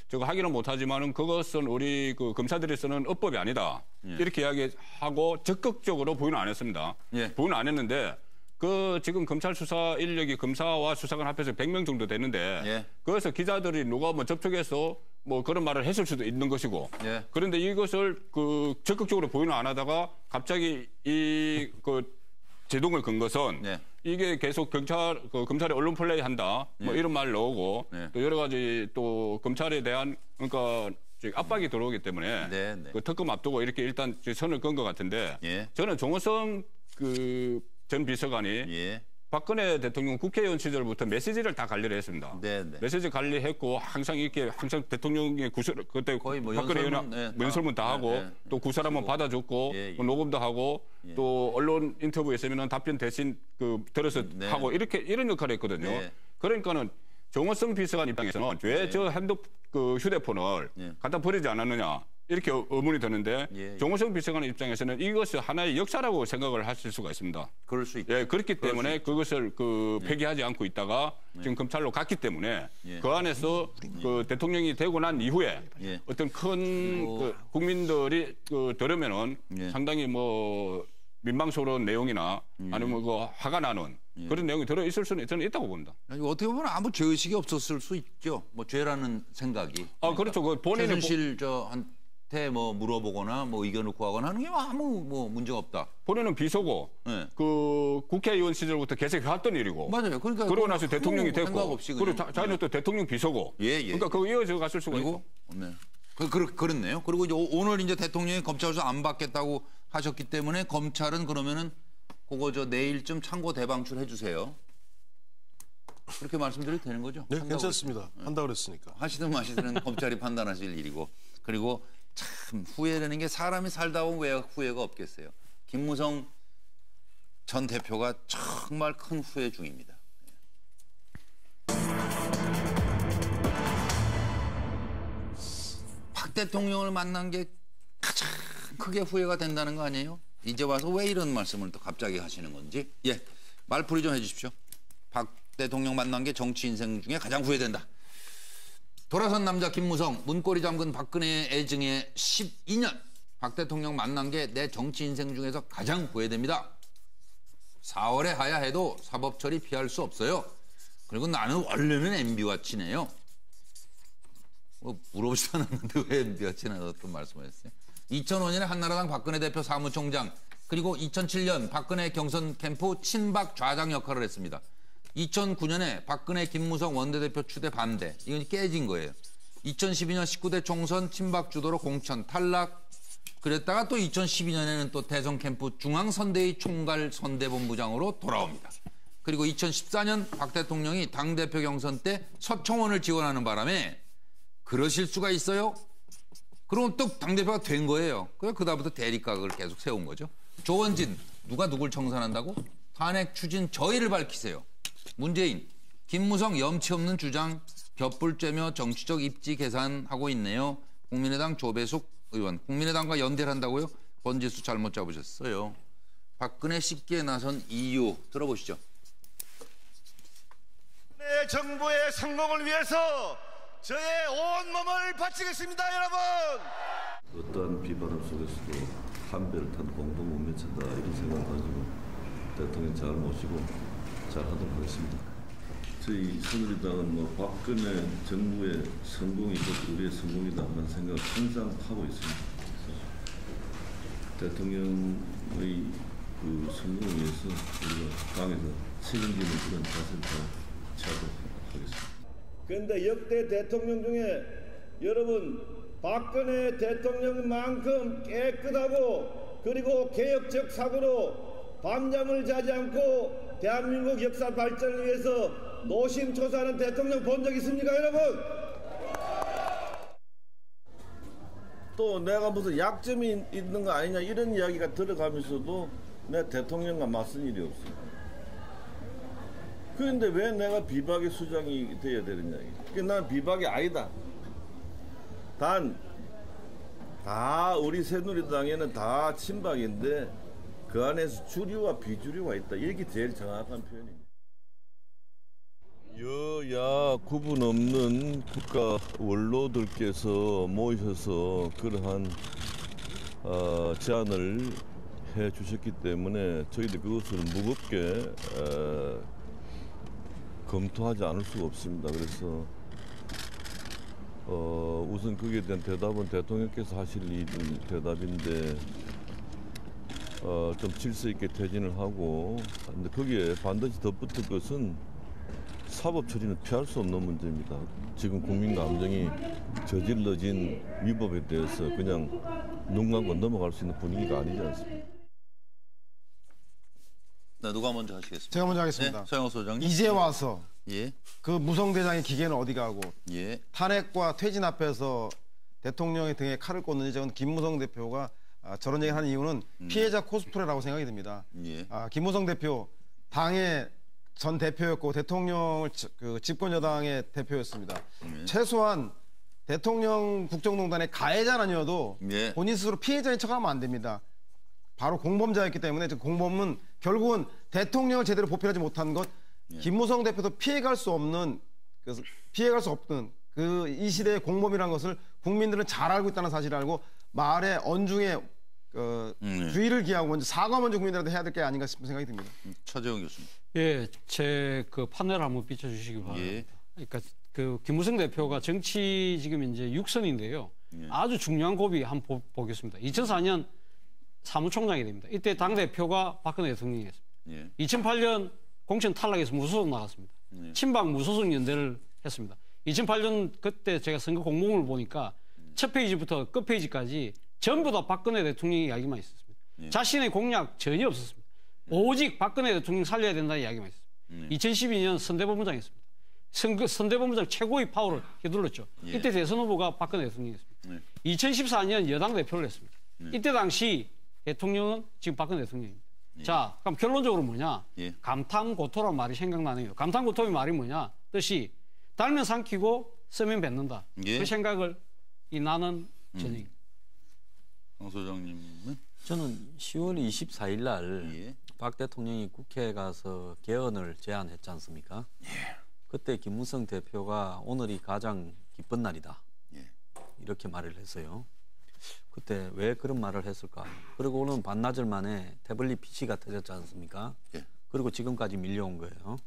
저거 하기는 못하지만은 그것은 우리 그 검사들이 쓰는 어법이 아니다. 이렇게 이야기하고 적극적으로 부인을 안 했습니다. 부인을 안 했는데 그 지금 검찰 수사 인력이 검사와 수사관 합해서 100명 정도 되는데 그래서 기자들이 누가 뭐 접촉해서 뭐 그런 말을 했을 수도 있는 것이고 그런데 이것을 그 적극적으로 부인을 안 하다가 갑자기 이 그 제동을 건 것은 이게 계속 검찰이 언론 플레이 한다. 뭐 이런 말 나오고 또 여러 가지 또 검찰에 대한 그러니까 압박이 들어오기 때문에 그 특검 앞두고 이렇게 일단 선을 건 것 같은데 저는 정호성 그 전 비서관이 박근혜 대통령 국회의원 시절부터 메시지를 다 관리를 했습니다. 메시지 관리했고 항상 대통령의 그때 거의 뭐 박근혜 의원 연설문 다 하고 또 구설 한번 받아줬고 뭐 녹음도 하고 또 언론 인터뷰 있으면 답변 대신 그 들어서 하고 이런 역할을 했거든요. 그러니까는 정호성 비서관 입장에서는 왜 저 휴대폰을 갖다 버리지 않았느냐. 이렇게 의문이 드는데 정호성 비서관 입장에서는 이것을 하나의 역사라고 생각을 하실 수가 있습니다. 그럴 수 있죠. 그렇기 때문에 그것을 폐기하지 않고 있다가 지금 검찰로 갔기 때문에 그 안에서 그 대통령이 되고 난 이후에 어떤 큰 국민들이 들으면은 상당히 뭐 민망스러운 내용이나 아니면 그 화가 나는 그런 내용이 들어 있을 수는 저는 있다고 봅니다. 어떻게 보면 아무 죄의식이 없었을 수 있죠. 뭐 죄라는 생각이. 그렇죠. 그 본인의 최순실 뭐 물어보거나 뭐 의견을 구하거나 하는 게 아무 뭐 문제가 없다. 본인은 비서고 그 국회의원 시절부터 계속 해왔던 일이고. 맞아요. 그러니까 그러고 나서 대통령이 됐고. 그리고 자기는 또 대통령 비서고. 그러니까 그거 이어져 갔을 수가 있고. 그렇네요. 그리고 이제 오늘 이제 대통령이 검찰 조사 안 받겠다고 하셨기 때문에 검찰은 그러면은 그거 내일쯤 창고 대방출 해주세요. 그렇게 말씀드려도 되는 거죠? 네, 괜찮습니다. 한다고 그랬으니까. 하시든 마시든 검찰이 판단하실 일이고. 그리고 참 후회라는 게 사람이 살다 보면 왜 후회가 없겠어요. 김무성 전 대표가 정말 큰 후회 중입니다. 박 대통령을 만난 게 가장 크게 후회가 된다는 거 아니에요? 이제 와서 왜 이런 말씀을 또 갑자기 하시는 건지. 예, 말풀이 좀 해주십시오. 박 대통령 만난 게 정치 인생 중에 가장 후회된다. 돌아선 남자 김무성, 문고리 잠근 박근혜 애증에 12년. 박 대통령 만난 게 내 정치 인생 중에서 가장 후회됩니다. 4월에 하야 해도 사법 처리 피할 수 없어요. 그리고 나는 원래는 MB와 친해요. 물어보지도 않았는데 왜 MB와 친하다고 어떤 말씀하셨어요? 2005년에 한나라당 박근혜 대표 사무총장, 그리고 2007년 박근혜 경선 캠프 친박 좌장 역할을 했습니다. 2009년에 박근혜 김무성 원내대표 추대 반대, 이건 깨진 거예요. 2012년 19대 총선 친박 주도로 공천 탈락, 그랬다가 또 2012년에는 또 대선 캠프 중앙선대위 총괄 선대본부장으로 돌아옵니다. 그리고 2014년 박 대통령이 당대표 경선 때 서청원을 지원하는 바람에 그러실 수가 있어요? 그럼 또 당대표가 된 거예요. 그래서 그다음부터 대립각을 계속 세운 거죠. 조원진, 누가 누굴 청산한다고? 탄핵 추진 저의를 밝히세요. 문재인, 김무성 염치 없는 주장 벽불 쬐며 정치적 입지 계산하고 있네요. 국민의당 조배숙 의원, 국민의당과 연대를 한다고요? 번지수 잘못 잡으셨어요. 박근혜 씻기에 나선 이유 들어보시죠. 네, 정부의 성공을 위해서 저의 온몸을 바치겠습니다, 여러분. 어떠한 비바람 속에서도 한배를 탄 공동 운명체다 이런 생각을 가지고 대통령 잘 모시고 잘 하도록 하겠습니다. 저희 새누리당은 박근혜 정부의 성공이 곧 우리의 성공이다 하는 생각을 항상 하고 있습니다. 대통령의 그 성공을 위해서 우리가 당에서 책임지는 그런 자세를 취하도록 하겠습니다. 그런데 역대 대통령 중에 여러분 박근혜 대통령만큼 깨끗하고 그리고 개혁적 사고로 밤잠을 자지 않고 대한민국 역사 발전을 위해서 노심초사하는 대통령 본 적 있습니까, 여러분? 또 내가 무슨 약점이 있는 거 아니냐 이런 이야기가 들어가면서도 내가 대통령과 맞선 일이 없어요. 그런데 왜 내가 비박의 수장이 돼야 되느냐. 난 비박이 아니다. 다 우리 새누리당에는 다 친박인데 그 안에서 주류와 비주류가 있다. 이게 제일 정확한 표현입니다. 여야 구분 없는 국가 원로들께서 모이셔서 그러한 제안을 해 주셨기 때문에 저희들 그것을 무겁게 검토하지 않을 수가 없습니다. 그래서 우선 거기에 대한 대답은 대통령께서 하실 대답인데 좀 질서 있게 퇴진을 하고, 근데 거기에 반드시 덧붙을 것은 사법 처리는 피할 수 없는 문제입니다. 지금 국민 감정이 저질러진 위법에 대해서 그냥 눈 감고 넘어갈 수 있는 분위기가 아니지 않습니까? 네, 누가 먼저 하시겠습니까? 제가 먼저 하겠습니다. 네, 서영호 소장님. 이제 와서 예. 그 무성대장의 기계는 어디 가고 예. 탄핵과 퇴진 앞에서 대통령의 등에 칼을 꽂는지 저는 김무성 대표가 저런 얘기를 하는 이유는 피해자 코스프레라고 생각이 듭니다. 예. 김무성 대표 당의 전 대표였고 대통령을 그 집권 여당의 대표였습니다. 최소한 대통령 국정농단의 가해자는 아니어도 예. 본인 스스로 피해자인 척하면 안 됩니다. 바로 공범자였기 때문에 공범은 결국은 대통령을 제대로 보필하지 못한 것, 예. 김무성 대표도 피해갈 수 없는 그 이 시대의 공범이라는 것을 국민들은 잘 알고 있다는 사실을 알고 말에 언중에 주의를 기하고 먼저 사과 먼저 국민들한테 해야 될 게 아닌가 싶은 생각이 듭니다. 차재용 교수님. 예, 제 그 판넬을 한번 비춰주시기 바랍니다. 예. 그러니까 그 김무성 대표가 정치 지금 이제 6선인데요. 예. 아주 중요한 고비 한번 보겠습니다. 2004년 사무총장이 됩니다. 이때 당 대표가 박근혜 대통령이었습니다. 예. 2008년 공천 탈락해서 무소속 나갔습니다. 예. 친박 무소속 연대를 했습니다. 2008년 그때 제가 선거 공보문을 보니까 첫 페이지부터 끝 페이지까지 전부 다 박근혜 대통령 이야기만 있었습니다. 예. 자신의 공약 전혀 없었습니다. 오직 박근혜 대통령 살려야 된다는 이야기만 있었습니다. 2012년 선대본부장이었습니다. 선대본부장 최고의 파워를 휘둘렀죠. 이때 대선 후보가 박근혜 대통령이었습니다. 2014년 여당 대표를 했습니다. 이때 당시 대통령은 지금 박근혜 대통령입니다. 자, 그럼 결론적으로 뭐냐? 감탄고토란 말이 생각나네요. 감탄고토의 말이 뭐냐? 뜻이 달면 삼키고 쓰면 뱉는다. 그 생각을 나는 전형입니다. 강 소장님은? 저는 10월 24일 날 박 대통령이 국회에 가서 개헌을 제안했지 않습니까? 그때 김무성 대표가 오늘이 가장 기쁜 날이다. 이렇게 말을 했어요. 그때 왜 그런 말을 했을까? 그리고 오늘 반나절 만에 태블릿 PC가 터졌지 않습니까? 그리고 지금까지 밀려온 거예요.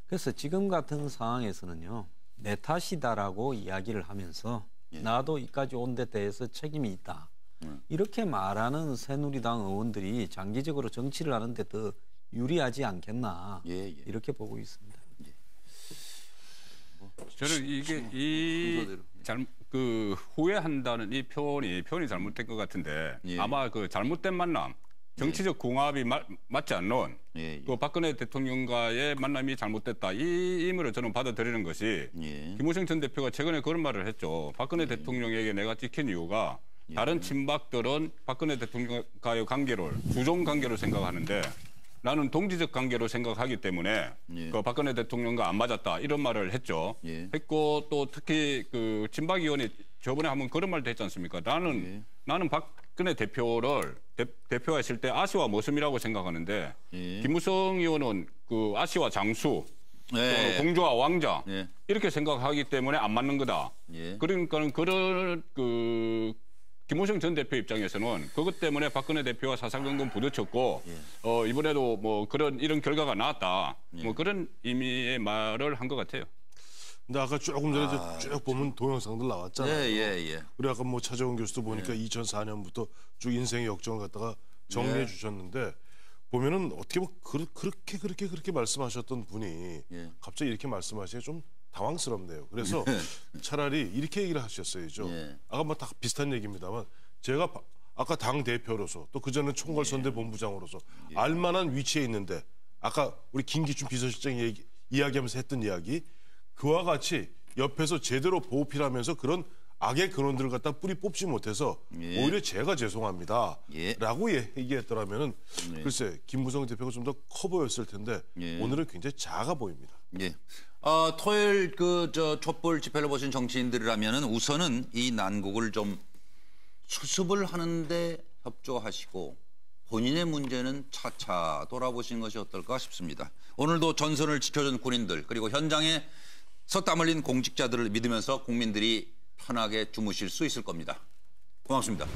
그래서 지금 같은 상황에서는요. 내 탓이다라고 이야기를 하면서 나도 이까지 온 데 대해서 책임이 있다. 이렇게 말하는 새누리당 의원들이 장기적으로 정치를 하는데 더 유리하지 않겠나 이렇게 보고 있습니다. 저는 이게 후회한다는 이 표현이 잘못된 것 같은데 아마 그 잘못된 만남, 정치적 궁합이 맞지 않는 그 박근혜 대통령과의 만남이 잘못됐다. 이 의미로 저는 받아들이는 것이 김무성 전 대표가 최근에 그런 말을 했죠. 박근혜 대통령에게 내가 찍힌 이유가 다른 친박들은 박근혜 대통령과의 관계를 주종 관계로 생각하는데 나는 동지적 관계로 생각하기 때문에 그 박근혜 대통령과 안 맞았다 이런 말을 했죠. 했고 또 특히 그 친박 의원이 저번에 한번 그런 말도 했지 않습니까? 나는 박근혜 대표를 대표했을 때 아시와 모습이라고 생각하는데 김무성 의원은 그 아시와 장수, 공주와 왕자 이렇게 생각하기 때문에 안 맞는 거다. 그러니까는 그런 김무성 전 대표 입장에서는 그것 때문에 박근혜 대표와 사상경건 부딪혔고 이번에도 뭐 이런 결과가 나왔다. 뭐 그런 의미의 말을 한 것 같아요. 근데 아까 조금 전에 쭉 보면 동영상들 나왔잖아요. 우리 아까 뭐 차재원 교수도 보니까 2004년부터 쭉 인생의 역정을 갖다가 정리해 주셨는데 보면은 어떻게 보면 그렇게 말씀하셨던 분이 갑자기 이렇게 말씀하시니까 좀 당황스럽네요. 그래서 차라리 이렇게 얘기를 하셨어야죠. 아까 뭐 다 비슷한 얘기입니다만 제가 아까 당 대표로서 또 그전에 총괄선대본부장으로서 알만한 위치에 있는데 아까 우리 김기춘 비서실장이 이야기하면서 했던 이야기 그와 같이 옆에서 제대로 보호필하면서 그런 악의 근원들을 갖다 뿌리 뽑지 못해서 오히려 제가 죄송합니다 라고 얘기했더라면은 글쎄 김무성 대표가 좀 더 커 보였을 텐데 오늘은 굉장히 작아 보입니다. 토요일 촛불 집회를 보신 정치인들이라면은 우선은 이 난국을 좀 수습을 하는데 협조하시고 본인의 문제는 차차 돌아보시는 것이 어떨까 싶습니다. 오늘도 전선을 지켜준 군인들 그리고 현장에서 땀 흘린 공직자들을 믿으면서 국민들이 편하게 주무실 수 있을 겁니다. 고맙습니다.